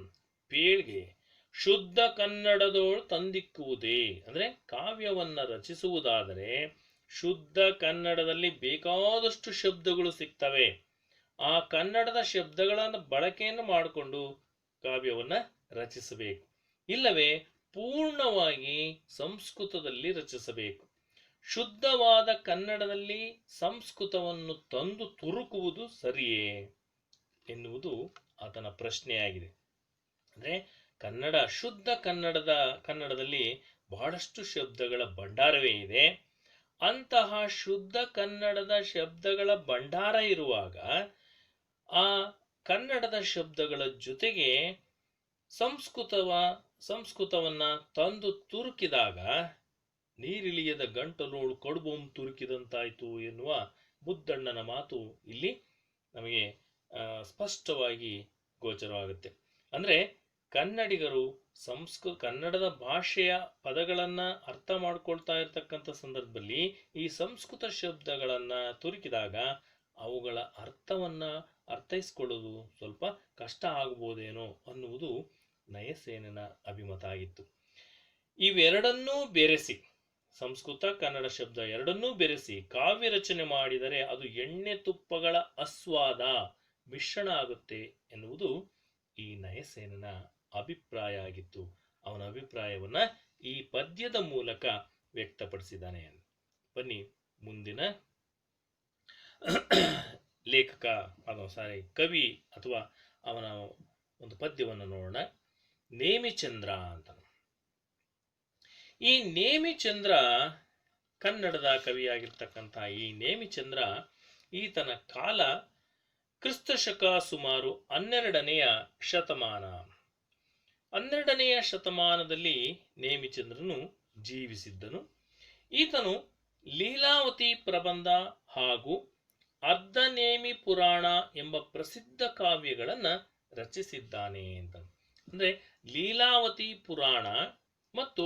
ಪೇಳ್ಗೆ ಶುದ್ಧ ಕನ್ನಡದೋಳು ತಂದಿಕ್ಕುವುದೇ. ಅಂದ್ರೆ ಕಾವ್ಯವನ್ನ ರಚಿಸುವುದಾದರೆ ಶುದ್ಧ ಕನ್ನಡದಲ್ಲಿ ಬೇಕಾದಷ್ಟು ಶಬ್ದಗಳು ಸಿಗ್ತವೆ. ಆ ಕನ್ನಡದ ಶಬ್ದಗಳನ್ನು ಬಳಕೆಯನ್ನು ಮಾಡಿಕೊಂಡು ಕಾವ್ಯವನ್ನ ರಚಿಸಬೇಕು. ಇಲ್ಲವೇ ಪೂರ್ಣವಾಗಿ ಸಂಸ್ಕೃತದಲ್ಲಿ ರಚಿಸಬೇಕು. ಶುದ್ಧವಾದ ಕನ್ನಡದಲ್ಲಿ ಸಂಸ್ಕೃತವನ್ನು ತಂದು ತುರುಕುವುದು ಸರಿಯೇ ಎನ್ನುವುದು ಆತನ ಪ್ರಶ್ನೆಯಾಗಿದೆ. ಅಂದ್ರೆ ಶುದ್ಧ ಕನ್ನಡದಲ್ಲಿ ಬಹಳಷ್ಟು ಶಬ್ದಗಳ ಭಂಡಾರವೇ ಇದೆ. ಅಂತಹ ಶುದ್ಧ ಕನ್ನಡದ ಶಬ್ದಗಳ ಭಂಡಾರ ಇರುವಾಗ ಆ ಕನ್ನಡದ ಶಬ್ದಗಳ ಜೊತೆಗೆ ಸಂಸ್ಕೃತವನ್ನ ತಂದು ತುರುಕಿದಾಗ ನೀರಿಳಿಯದ ಗಂಟಲೋಳು ಕಡುಬೊಂ ತುರುಕಿದಂತಾಯ್ತು ಎನ್ನುವ ಮುದ್ದಣ್ಣನ ಮಾತು ಇಲ್ಲಿ ನಮಗೆ ಸ್ಪಷ್ಟವಾಗಿ ಗೋಚರವಾಗುತ್ತೆ. ಅಂದ್ರೆ ಕನ್ನಡಿಗರು ಕನ್ನಡದ ಭಾಷೆಯ ಪದಗಳನ್ನ ಅರ್ಥ ಮಾಡ್ಕೊಳ್ತಾ ಇರ್ತಕ್ಕಂಥ ಸಂದರ್ಭದಲ್ಲಿ ಈ ಸಂಸ್ಕೃತ ಶಬ್ದಗಳನ್ನ ತುರುಕಿದಾಗ ಅವುಗಳ ಅರ್ಥವನ್ನ ಅರ್ಥೈಸ್ಕೊಳ್ಳೋದು ಸ್ವಲ್ಪ ಕಷ್ಟ ಆಗಬಹುದೇನೋ ಅನ್ನುವುದು ನಯಸೇನನ ಅಭಿಮತ ಆಗಿತ್ತು. ಇವೆರಡನ್ನೂ ಬೆರೆಸಿ, ಸಂಸ್ಕೃತ ಕನ್ನಡ ಶಬ್ದ ಎರಡನ್ನೂ ಬೆರೆಸಿ ಕಾವ್ಯ ರಚನೆ ಮಾಡಿದರೆ ಅದು ಎಣ್ಣೆ ತುಪ್ಪಗಳ ಅಸ್ವಾದ ಮಿಶ್ರಣ ಆಗುತ್ತೆ ಎನ್ನುವುದು ಈ ನಯಸೇನನ ಅಭಿಪ್ರಾಯ ಆಗಿತ್ತು. ಅವನ ಅಭಿಪ್ರಾಯವನ್ನ ಈ ಪದ್ಯದ ಮೂಲಕ ವ್ಯಕ್ತಪಡಿಸಿದ್ದಾನೆ. ಬನ್ನಿ ಮುಂದಿನ ಕವಿ ಅಥವಾ ಅವನ ಒಂದು ಪದ್ಯವನ್ನು ನೋಡೋಣ. ನೇಮಿಚಂದ್ರ ಅಂತ. ಈ ನೇಮಿಚಂದ್ರ ಕನ್ನಡದ ಕವಿಯಾಗಿರ್ತಕ್ಕಂಥ ಈ ನೇಮಿಚಂದ್ರ, ಈತನ ಕಾಲ ಕ್ರಿಸ್ತಶಕ ಸುಮಾರು 12ನೆಯ ಶತಮಾನ. 12ನೆಯ ಶತಮಾನದಲ್ಲಿ ನೇಮಿಚಂದ್ರನು ಜೀವಿಸಿದ್ದನು. ಈತನು ಲೀಲಾವತಿ ಪ್ರಬಂಧ ಹಾಗೂ ಅರ್ಧನೇಮಿ ಪುರಾಣ ಎಂಬ ಪ್ರಸಿದ್ಧ ಕಾವ್ಯಗಳನ್ನ ರಚಿಸಿದ್ದಾನೆ ಅಂತ. ಅಂದ್ರೆ ಲೀಲಾವತಿ ಪುರಾಣ ಮತ್ತು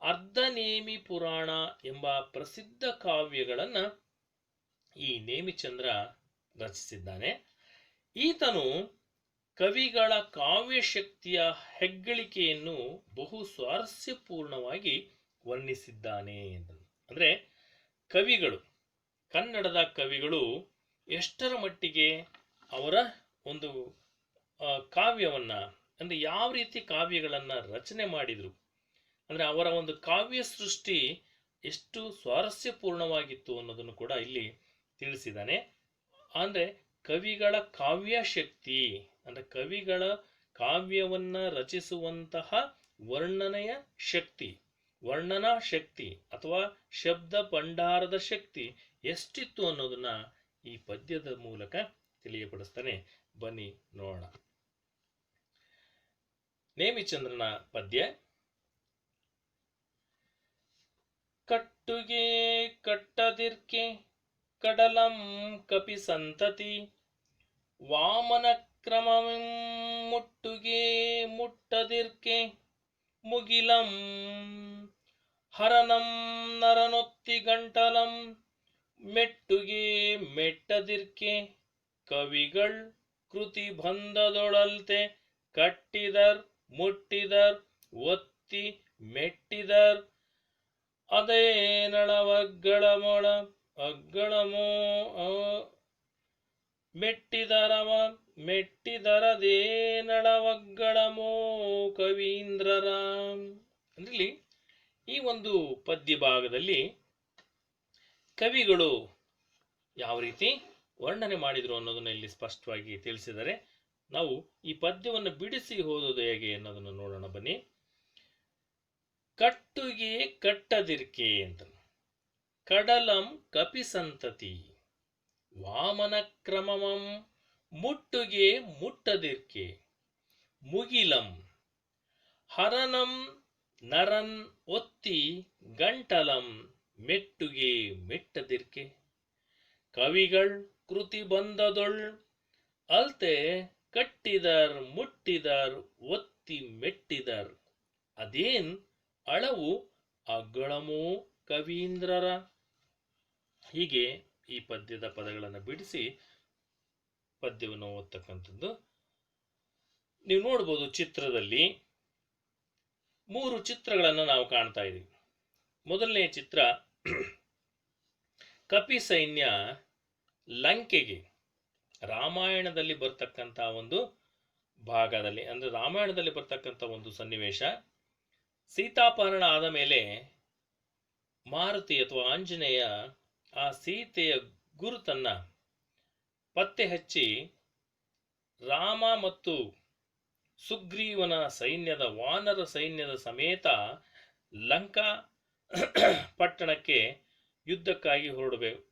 ಅರ್ಧನೇಮಿ ಪುರಾಣ ಎಂಬ ಪ್ರಸಿದ್ಧ ಕಾವ್ಯಗಳನ್ನ ಈ ನೇಮಿಚಂದ್ರ ರಚಿಸಿದ್ದಾನೆ. ಈತನು ಕವಿಗಳ ಕಾವ್ಯಶಕ್ತಿಯ ಹೆಗ್ಗಳಿಕೆಯನ್ನು ಬಹು ಸ್ವಾರಸ್ಯಪೂರ್ಣವಾಗಿ ವರ್ಣಿಸಿದ್ದಾನೆ ಅಂತ. ಅಂದ್ರೆ ಕನ್ನಡದ ಕವಿಗಳು ಎಷ್ಟರ ಮಟ್ಟಿಗೆ ಅವರ ಒಂದು ಕಾವ್ಯವನ್ನ, ಅಂದ್ರೆ ಯಾವ ರೀತಿ ಕಾವ್ಯಗಳನ್ನ ರಚನೆ ಮಾಡಿದ್ರು, ಅಂದ್ರೆ ಅವರ ಒಂದು ಕಾವ್ಯ ಸೃಷ್ಟಿ ಎಷ್ಟು ಸ್ವಾರಸ್ಯಪೂರ್ಣವಾಗಿತ್ತು ಅನ್ನೋದನ್ನು ಕೂಡ ಇಲ್ಲಿ ತಿಳಿಸಿದ್ದಾನೆ. ಅಂದ್ರೆ ಕವಿಗಳ ಕಾವ್ಯ ಶಕ್ತಿ, ಅಂದ್ರೆ ಕವಿಗಳ ಕಾವ್ಯವನ್ನ ರಚಿಸುವಂತಹ ವರ್ಣನೆಯ ಶಕ್ತಿ, ವರ್ಣನಾ ಶಕ್ತಿ ಅಥವಾ ಶಬ್ದ ಭಂಡಾರದ ಶಕ್ತಿ ಎಷ್ಟಿತ್ತು ಅನ್ನೋದನ್ನ ಈ ಪದ್ಯದ ಮೂಲಕ ತಿಳಿಯಪಡಿಸ್ತಾನೆ. ಬನ್ನಿ ನೋಡೋಣ. ನೇಮಿಚಂದ್ರನ ಪದ್ಯ. ಕಟ್ಟುಗೆ ಕಟ್ಟದಿರ್ಕೆ ಕಡಲಂ ಕಪಿ ಸಂತತಿ ವಾಮನ ಕ್ರಮಂ ಮುಟ್ಟುಗೆ ಮುಟ್ಟದಿರ್ಕೆ ಮುಗಿಲಂ ಹರನಂ ನರನೊತ್ತಿ ಗಂಟಲಂ ಮೆಟ್ಟುಗೆ ಮೆಟ್ಟದಿರ್ಕೆ ಕವಿಗಳ್ ಕೃತಿ ಬಂಧದೊಳಲ್ತೆ ಕಟ್ಟಿದರ್ ಮುಟ್ಟಿದರ್ ಒತ್ತಿ ಮೆಟ್ಟಿದರ್ ಅದೇ ನಳವಗ್ಗಳಮೊಳ ಅಗ್ಗಳಮೋ ಮೆಟ್ಟಿದರವ ಮೆಟ್ಟಿದರದೇ ನಳವಗ್ಗಳಮೋ ಕವೀಂದ್ರರ. ಅಂದ್ರೆ ಈ ಒಂದು ಪದ್ಯ ಭಾಗದಲ್ಲಿ ಕವಿಗಳು ಯಾವ ರೀತಿ ವರ್ಣನೆ ಮಾಡಿದ್ರು ಅನ್ನೋದನ್ನ ಇಲ್ಲಿ ಸ್ಪಷ್ಟವಾಗಿ ತಿಳಿಸಿದರೆ, ನಾವು ಈ ಪದ್ಯವನ್ನು ಬಿಡಿಸಿ ಓದೋದು ಹೇಗೆ ಅನ್ನೋದನ್ನು ನೋಡೋಣ ಬನ್ನಿ. ಕಟ್ಟುಗೆ ಕಟ್ಟದಿರ್ಕೆ ಅಂತ, ಕಡಲಂ ಕಪಿ ಸಂತತಿ ವಾಮನ ಕ್ರಮಮಂ ಮುಟ್ಟುಗೆ ಮುಟ್ಟದಿರ್ಕೆ ಮುಗಿಲಂ ಹರನಂ ನರನ್ ಒತ್ತಿ ಗಂಟಲಂ ಮೆಟ್ಟುಗೆ ಮೆಟ್ಟದಿರ್ಕೆ ಕವಿಗಳ್ ಕೃತಿ ಬಂದದೊಳ್ ಅಲ್ತೆ ಕಟ್ಟಿದರ್ ಮುಟ್ಟಿದರ್ ಒತ್ತಿ ಮೆಟ್ಟಿದರ್ ಅದೇನ್ ಅಳವು ಅಗ್ಗಳಮೋ ಕವೀಂದ್ರರ. ಹೀಗೆ ಈ ಪದ್ಯದ ಪದಗಳನ್ನು ಬಿಡಿಸಿ ಪದ್ಯವನ್ನು ಓದ್ತಕ್ಕಂಥದ್ದು. ನೀವು ನೋಡ್ಬೋದು, ಚಿತ್ರದಲ್ಲಿ 3 ಚಿತ್ರಗಳನ್ನು ನಾವು ಕಾಣ್ತಾ ಇದ್ದೀವಿ. ಮೊದಲನೇ ಚಿತ್ರ, ಕಪಿ ಸೈನ್ಯ ಲಂಕೆಗೆ ರಾಮಾಯಣದಲ್ಲಿ ಬರ್ತಕ್ಕಂಥ ಒಂದು ಭಾಗದಲ್ಲಿ, ಅಂದ್ರೆ ರಾಮಾಯಣದಲ್ಲಿ ಬರ್ತಕ್ಕಂಥ ಒಂದು ಸನ್ನಿವೇಶ. ಸೀತಾಪಹರಣ ಆದ ಮೇಲೆ ಮಾರುತಿ ಅಥವಾ ಆಂಜನೇಯ ಆ ಸೀತೆಯ ಗುರುತನ್ನ ಪತ್ತೆ ಹಚ್ಚಿ ರಾಮ ಮತ್ತು ಸುಗ್ರೀವನ ಸೈನ್ಯದ ವಾನರ ಸೈನ್ಯದ ಸಮೇತ ಲಂಕಾ ಪಟ್ಟಣಕ್ಕೆ ಯುದ್ಧಕ್ಕಾಗಿ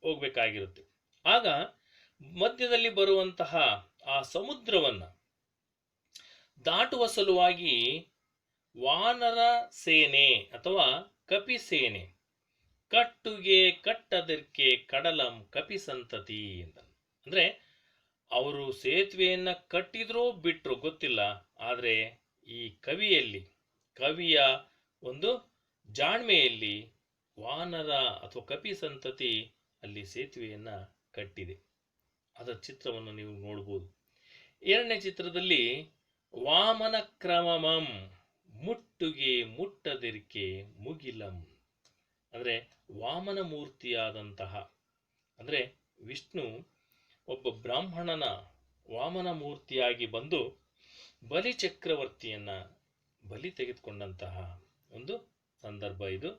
ಹೋಗಬೇಕಾಗಿರುತ್ತೆ. ಆಗ ಮಧ್ಯದಲ್ಲಿ ಬರುವಂತಹ ಆ ಸಮುದ್ರವನ್ನ ದಾಟುವ ಸಲುವಾಗಿ ವಾನರ ಸೇನೆ ಅಥವಾ ಕಪಿ ಸೇನೆ ಕಟ್ಟುಗೆ ಕಟ್ಟದಿರ್ಕೆ ಕಡಲಂ ಕಪಿ ಸಂತತಿ ಅಂತ, ಅಂದ್ರೆ ಅವರು ಸೇತುವೆಯನ್ನ ಕಟ್ಟಿದ್ರೋ ಬಿಟ್ರು ಗೊತ್ತಿಲ್ಲ, ಆದ್ರೆ ಈ ಕವಿಯ ಒಂದು ಜಾಣ್ಮೆಯಲ್ಲಿ ವಾನರ ಅಥವಾ ಕಪಿ ಸಂತತಿ ಅಲ್ಲಿ ಸೇತುವೆಯನ್ನ ಕಟ್ಟಿದೆ. ಅದರ ಚಿತ್ರವನ್ನು ನೀವು ನೋಡ್ಬೋದು. ಎರಡನೇ ಚಿತ್ರದಲ್ಲಿ ವಾಮನ ಕ್ರಮಮಂ ಮುಟ್ಟುಗೆ ಮುಟ್ಟದಿರ್ಕೆ ಮುಗಿಲಂ, ಅಂದ್ರೆ ವಾಮನ ಮೂರ್ತಿಯಾದಂತಹ, ಅಂದ್ರೆ ವಿಷ್ಣು ಒಬ್ಬ ಬ್ರಾಹ್ಮಣನ ವಾಮನ ಮೂರ್ತಿಯಾಗಿ ಬಂದು ಬಲಿ ಚಕ್ರವರ್ತಿಯನ್ನ ಬಲಿ ತೆಗೆದುಕೊಂಡಂತಹ ಒಂದು ಸಂದರ್ಭ ಇದು.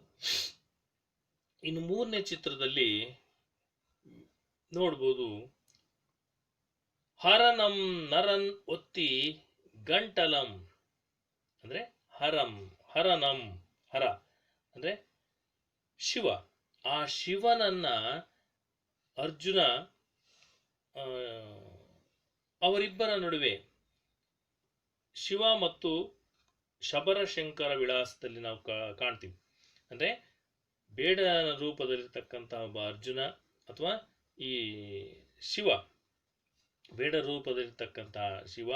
ಇನ್ನು ಮೂರನೇ ಚಿತ್ರದಲ್ಲಿ ನೋಡ್ಬೋದು, ಹರನಂ ನರನ್ ಒತ್ತಿ ಗಂಟಲಂ, ಅಂದ್ರೆ ಹರನಂ ಹರ ಅಂದ್ರೆ ಶಿವ, ಆ ಶಿವನನ್ನ ಅರ್ಜುನ ಅವರಿಬ್ಬರ ನಡುವೆ ಶಿವ ಮತ್ತು ಶಬರಶಂಕರ ವಿಳಾಸದಲ್ಲಿ ನಾವು ಕಾಣ್ತೀವಿ. ಅಂದ್ರೆ ಬೇಡನ ರೂಪದಲ್ಲಿರ್ತಕ್ಕಂತಹ ಒಬ್ಬ ಅರ್ಜುನ ಅಥವಾ ಈ ಶಿವ, ಬೇಡ ರೂಪದಲ್ಲಿರ್ತಕ್ಕಂತಹ ಶಿವ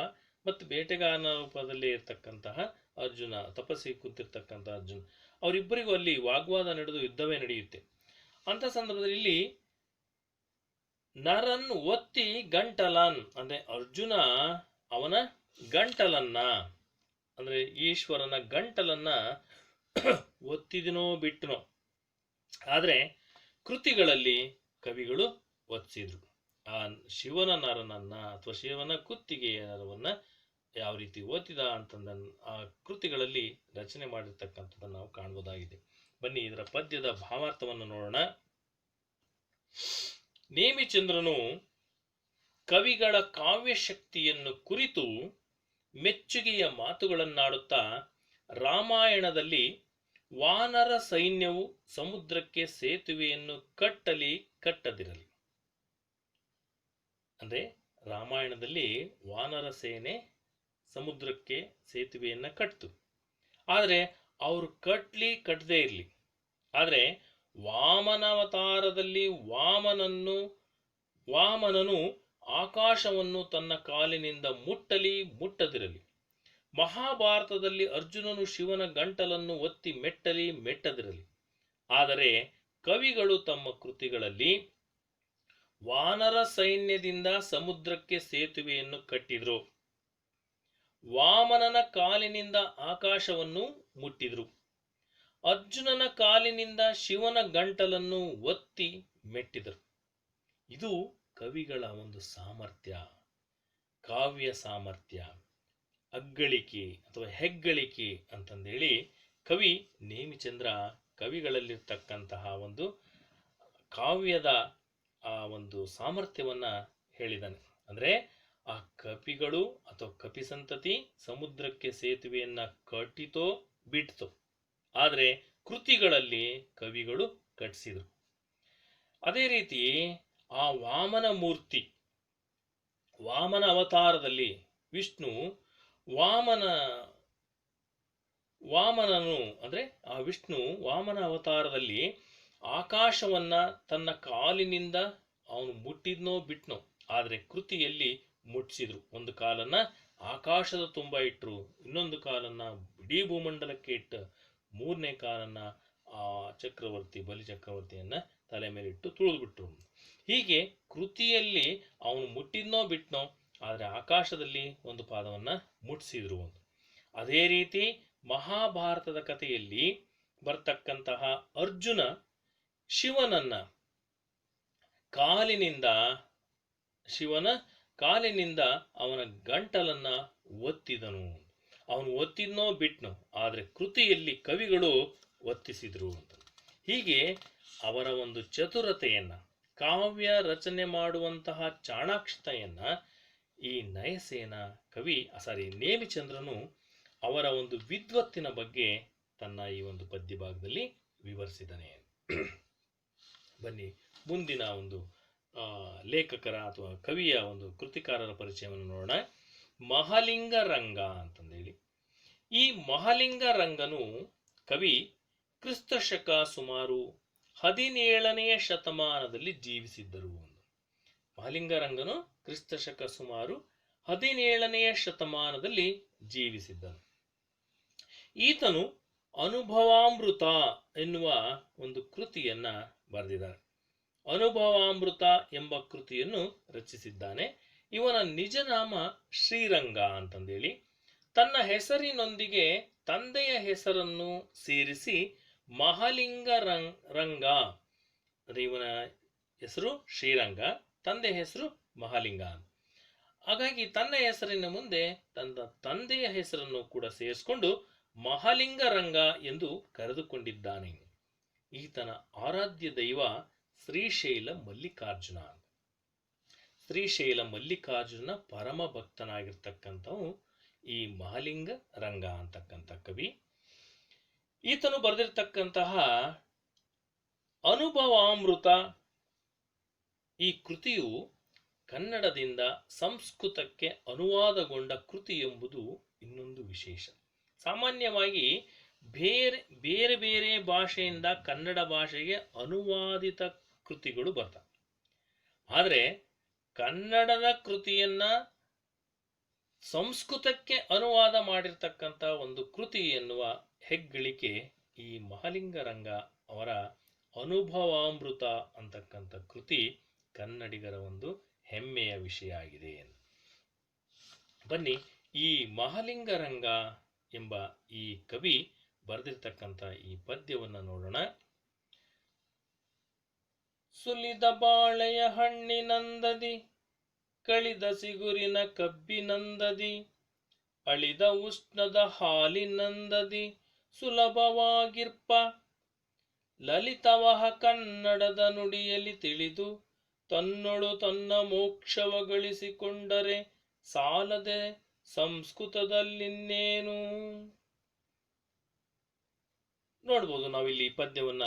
ಮತ್ತು ಬೇಟೆಗಾರನ ರೂಪದಲ್ಲಿ ಇರ್ತಕ್ಕಂತಹ ಅರ್ಜುನ, ತಪಸ್ಸಿ ಕೂತಿರ್ತಕ್ಕಂತಹ ಅರ್ಜುನ, ಅವರಿಬ್ಬರಿಗೂ ಅಲ್ಲಿ ವಾಗ್ವಾದ ನಡೆದು ಯುದ್ಧವೇ ನಡೆಯುತ್ತೆ. ಅಂತ ಸಂದರ್ಭದಲ್ಲಿ ಇಲ್ಲಿ ನರನ್ ಒತ್ತಿ ಗಂಟಲನ್, ಅಂದ್ರೆ ಅರ್ಜುನ ಅವನ ಗಂಟಲನ್ನ, ಅಂದ್ರೆ ಈಶ್ವರನ ಗಂಟಲನ್ನ ಒತ್ತಿದನೋ ಬಿಟ್ಟನೋ, ಆದ್ರೆ ಕೃತಿಗಳಲ್ಲಿ ಕವಿಗಳು ಒತ್ತಿಸಿದ್ರು. ಆ ಶಿವನ ನರನನ್ನ ಅಥವಾ ಶಿವನ ಕುತ್ತಿಗೆಯ ನರವನ್ನ ಯಾವ ರೀತಿ ಓದಿದ ಅಂತಂದ ಆ ಕೃತಿಗಳಲ್ಲಿ ರಚನೆ ಮಾಡಿರ್ತಕ್ಕಂಥದ್ದನ್ನು ನಾವು ಕಾಣಬಹುದಾಗಿದೆ. ಬನ್ನಿ ಇದರ ಪದ್ಯದ ಭಾವಾರ್ಥವನ್ನು ನೋಡೋಣ. ನೇಮಿಚಂದ್ರನು ಕವಿಗಳ ಕಾವ್ಯಶಕ್ತಿಯನ್ನು ಕುರಿತು ಮೆಚ್ಚುಗೆಯ ಮಾತುಗಳನ್ನಾಡುತ್ತಾ ರಾಮಾಯಣದಲ್ಲಿ ವಾನರ ಸೈನ್ಯವು ಸಮುದ್ರಕ್ಕೆ ಸೇತುವೆಯನ್ನು ಕಟ್ಟಲಿ ಕಟ್ಟದಿರಲಿ. ಅಂದ್ರೆ ರಾಮಾಯಣದಲ್ಲಿ ವಾನರ ಸೇನೆ ಸಮುದ್ರಕ್ಕೆ ಸೇತುವೆಯನ್ನ ಕಟ್ತು. ಆದರೆ ಅವರು ಕಟ್ಟದೇ ಇರಲಿ. ಆದರೆ ವಾಮನಾವತಾರದಲ್ಲಿ ವಾಮನನು ಆಕಾಶವನ್ನು ತನ್ನ ಕಾಲಿನಿಂದ ಮುಟ್ಟದಿರಲಿ. ಮಹಾಭಾರತದಲ್ಲಿ ಅರ್ಜುನನು ಶಿವನ ಗಂಟಲನ್ನು ಒತ್ತಿ ಮೆಟ್ಟದಿರಲಿ. ಆದರೆ ಕವಿಗಳು ತಮ್ಮ ಕೃತಿಗಳಲ್ಲಿ ವಾನರ ಸೈನ್ಯದಿಂದ ಸಮುದ್ರಕ್ಕೆ ಸೇತುವೆಯನ್ನು ಕಟ್ಟಿದ್ರು, ವಾಮನನ ಕಾಲಿನಿಂದ ಆಕಾಶವನ್ನು ಮುಟ್ಟಿದ್ರು, ಅರ್ಜುನನ ಕಾಲಿನಿಂದ ಶಿವನ ಗಂಟಲನ್ನು ಒತ್ತಿ ಮೆಟ್ಟಿದರು. ಇದು ಕವಿಗಳ ಒಂದು ಸಾಮರ್ಥ್ಯ, ಕಾವ್ಯ ಸಾಮರ್ಥ್ಯ, ಅಗ್ಗಳಿಕೆ ಅಥವಾ ಹೆಗ್ಗಳಿಕೆ ಅಂತಂದೇಳಿ ಕವಿ ನೇಮಿಚಂದ್ರ ಕವಿಗಳಲ್ಲಿರ್ತಕ್ಕಂತಹ ಒಂದು ಕಾವ್ಯದ ಆ ಒಂದು ಸಾಮರ್ಥ್ಯವನ್ನ ಹೇಳಿದಾನೆ. ಅಂದ್ರೆ ಆ ಕಪಿಗಳು ಅಥವಾ ಕಪಿ ಸಂತತಿ ಸಮುದ್ರಕ್ಕೆ ಸೇತುವೆಯನ್ನ ಕಟ್ಟಿತೋ ಬಿಡ್ತೋ, ಆದ್ರೆ ಕೃತಿಗಳಲ್ಲಿ ಕವಿಗಳು ಕಟ್ಟಿಸಿದ್ರು. ಅದೇ ರೀತಿ ಆ ವಾಮನ ಅವತಾರದಲ್ಲಿ ವಿಷ್ಣು ವಾಮನನು ಅಂದ್ರೆ ಆ ವಿಷ್ಣು ವಾಮನ ಅವತಾರದಲ್ಲಿ ಆಕಾಶವನ್ನ ತನ್ನ ಕಾಲಿನಿಂದ ಅವನು ಮುಟ್ಟಿದ್ನೋ ಬಿಟ್ನೋ, ಆದ್ರೆ ಕೃತಿಯಲ್ಲಿ ಮುಟ್ಟಿಸಿದ್ರು. ಒಂದು ಕಾಲನ್ನ ಆಕಾಶದ ತುಂಬ ಇಟ್ರು, ಇನ್ನೊಂದು ಕಾಲನ್ನ ಇಡೀ ಭೂಮಂಡಲಕ್ಕೆ ಇಟ್ಟು, ಮೂರನೇ ಕಾಲನ್ನ ಆ ಬಲಿ ಚಕ್ರವರ್ತಿಯನ್ನ ತಲೆ ಮೇಲೆ ಇಟ್ಟು ತುಳಿದ್ಬಿಟ್ರು. ಹೀಗೆ ಕೃತಿಯಲ್ಲಿ ಅವನು ಮುಟ್ಟಿದ್ನೋ ಬಿಟ್ನೋ, ಆದ್ರೆ ಆಕಾಶದಲ್ಲಿ ಒಂದು ಪಾದವನ್ನ ಮುಟ್ಟಿಸಿದ್ರು. ಅದೇ ರೀತಿ ಮಹಾಭಾರತದ ಕಥೆಯಲ್ಲಿ ಬರ್ತಕ್ಕಂತಹ ಅರ್ಜುನ ಶಿವನ ಕಾಲಿನಿಂದ ಅವನ ಗಂಟಲನ್ನ ಒತ್ತಿದನು. ಅವನು ಒತ್ತಿದ್ನೋ ಬಿಟ್ನೋ, ಆದ್ರೆ ಕೃತಿಯಲ್ಲಿ ಕವಿಗಳು ಒತ್ತಿಸಿದ್ರು ಅಂತ. ಹೀಗೆ ಅವರ ಒಂದು ಚತುರತೆಯನ್ನ, ಕಾವ್ಯ ರಚನೆ ಮಾಡುವಂತಹ ಚಾಣಾಕ್ಷತೆಯನ್ನ ಈ ನೇಮಿಚಂದ್ರನು ಅವರ ಒಂದು ವಿದ್ವತ್ತಿನ ಬಗ್ಗೆ ತನ್ನ ಈ ಒಂದು ಪದ್ಯ ಭಾಗದಲ್ಲಿ ವಿವರಿಸಿದ್ದಾನೆ. ಬನ್ನಿ ಮುಂದಿನ ಒಂದು ಲೇಖಕರ ಅಥವಾ ಕವಿಯ ಒಂದು ಕೃತಿಕಾರರ ಪರಿಚಯವನ್ನು ನೋಡೋಣ. ಮಹಾಲಿಂಗ ರಂಗ ಅಂತಂದೇಳಿ. ಈ ಮಹಾಲಿಂಗ ರಂಗನು ಕವಿ ಕ್ರಿಸ್ತಶಕ ಸುಮಾರು 17ನೇ ಶತಮಾನದಲ್ಲಿ ಜೀವಿಸಿದ್ದರು. ಮಹಾಲಿಂಗ ರಂಗನು ಕ್ರಿಸ್ತಶಕ ಸುಮಾರು 17ನೇ ಶತಮಾನದಲ್ಲಿ ಜೀವಿಸಿದ್ದನು. ಈತನು ಅನುಭವಾಮೃತ ಎನ್ನುವ ಒಂದು ಕೃತಿಯನ್ನ ಬರೆದಿದ್ದಾರೆ. ಅನುಭವಾಮೃತ ಎಂಬ ಕೃತಿಯನ್ನು ರಚಿಸಿದ್ದಾನೆ. ಇವನ ನಿಜ ನಾಮ ಶ್ರೀರಂಗ ಅಂತಂದೇಳಿ. ತನ್ನ ಹೆಸರಿನೊಂದಿಗೆ ತಂದೆಯ ಹೆಸರನ್ನು ಸೇರಿಸಿ ಮಹಾಲಿಂಗ ರಂಗ, ಇವನ ಹೆಸರು ಶ್ರೀರಂಗ, ತಂದೆ ಹೆಸರು ಮಹಾಲಿಂಗ. ಹಾಗಾಗಿ ತನ್ನ ಹೆಸರಿನ ಮುಂದೆ ತನ್ನ ತಂದೆಯ ಹೆಸರನ್ನು ಕೂಡ ಸೇರಿಸಿಕೊಂಡು ಮಹಾಲಿಂಗ ರಂಗ ಎಂದು ಕರೆದುಕೊಂಡಿದ್ದಾನೆ. ಈತನ ಆರಾಧ್ಯ ದೈವ ಶ್ರೀಶೈಲ ಮಲ್ಲಿಕಾರ್ಜುನ. ಶ್ರೀಶೈಲ ಮಲ್ಲಿಕಾರ್ಜುನ ಪರಮ ಭಕ್ತನಾಗಿರ್ತಕ್ಕಂಥವು ಈ ಮಹಾಲಿಂಗ ರಂಗ ಅಂತಕ್ಕಂಥ ಕವಿ. ಈತನು ಬರೆದಿರ್ತಕ್ಕಂತಹ ಅನುಭವಾಮೃತ ಈ ಕೃತಿಯು ಕನ್ನಡದಿಂದ ಸಂಸ್ಕೃತಕ್ಕೆ ಅನುವಾದಗೊಂಡ ಕೃತಿ ಎಂಬುದು ಇನ್ನೊಂದು ವಿಶೇಷ. ಸಾಮಾನ್ಯವಾಗಿ ಬೇರೆ ಬೇರೆ ಭಾಷೆಯಿಂದ ಕನ್ನಡ ಭಾಷೆಗೆ ಅನುವಾದಿತ ಕೃತಿಗಳು ಬರ್ತವೆ. ಆದರೆ ಕನ್ನಡದ ಕೃತಿಯನ್ನ ಸಂಸ್ಕೃತಕ್ಕೆ ಅನುವಾದ ಮಾಡಿರ್ತಕ್ಕಂಥ ಒಂದು ಕೃತಿ ಎನ್ನುವ ಹೆಗ್ಗಳಿಕೆ ಈ ಮಹಾಲಿಂಗ ರಂಗ ಅವರ ಅನುಭವಾಮೃತ ಅಂತಕ್ಕಂಥ ಕೃತಿ ಕನ್ನಡಿಗರ ಒಂದು ಹೆಮ್ಮೆಯ ವಿಷಯ ಆಗಿದೆ. ಬನ್ನಿ ಈ ಮಹಾಲಿಂಗ ರಂಗ ಎಂಬ ಈ ಕವಿ ಬರೆದಿರ್ತಕ್ಕಂಥ ಈ ಪದ್ಯವನ್ನು ನೋಡೋಣ. ಸುಲಿದ ಬಾಳೆಯ ಹಣ್ಣಿನಂದದಿ, ಕಳಿದ ಸಿಗುರಿನ ಕಬ್ಬಿನಂದದಿ, ಅಳಿದ ಉಷ್ಣದ ಹಾಲಿನಂದದಿ ಸುಲಭವಾಗಿರ್ಪ, ಲಲಿತವಹ ಕನ್ನಡದ ನುಡಿಯಲ್ಲಿ ತಿಳಿದು ತನ್ನೊಳು ತನ್ನ ಮೋಕ್ಷವ ಗಳಿಸಿಕೊಂಡರೆ ಸಾಲದೆ ಸಂಸ್ಕೃತದಲ್ಲಿನ್ನೇನು. ನೋಡ್ಬೋದು ನಾವಿಲ್ಲಿ ಈ ಪದ್ಯವನ್ನ.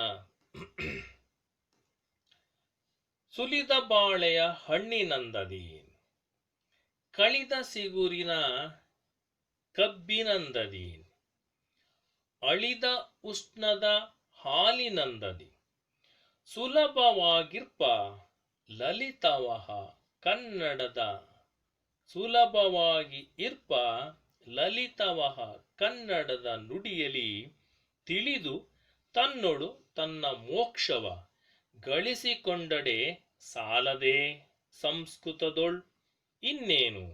ಸುಲಿದ ಬಾಳೆಯ ಹಣ್ಣಿನಂದದಿ ಕಳಿದ ಸಿಗುರಿನ ಕಬ್ಬಿನಂದದಿ ಅಳಿದ ಉಷ್ಣದ ಹಾಲಿನಂದದಿ ಸುಲಭವಾಗಿರ್ಪ ಲಲಿತವಹ ಕನ್ನಡದ ಸುಲಭವಾಗಿ ಇರ್ಪ ಲಲಿತವಹ ಕನ್ನಡದ ನುಡಿಯಲಿ ತಿಳಿದು ತನ್ನೊಡು ತನ್ನ ಮೋಕ್ಷವ ಗಳಿಸಿಕೊಂಡಡೆ ಸಾಲದೆ ಸಂಸ್ಕೃತದೊಳ್ ಇನ್ನೇನು.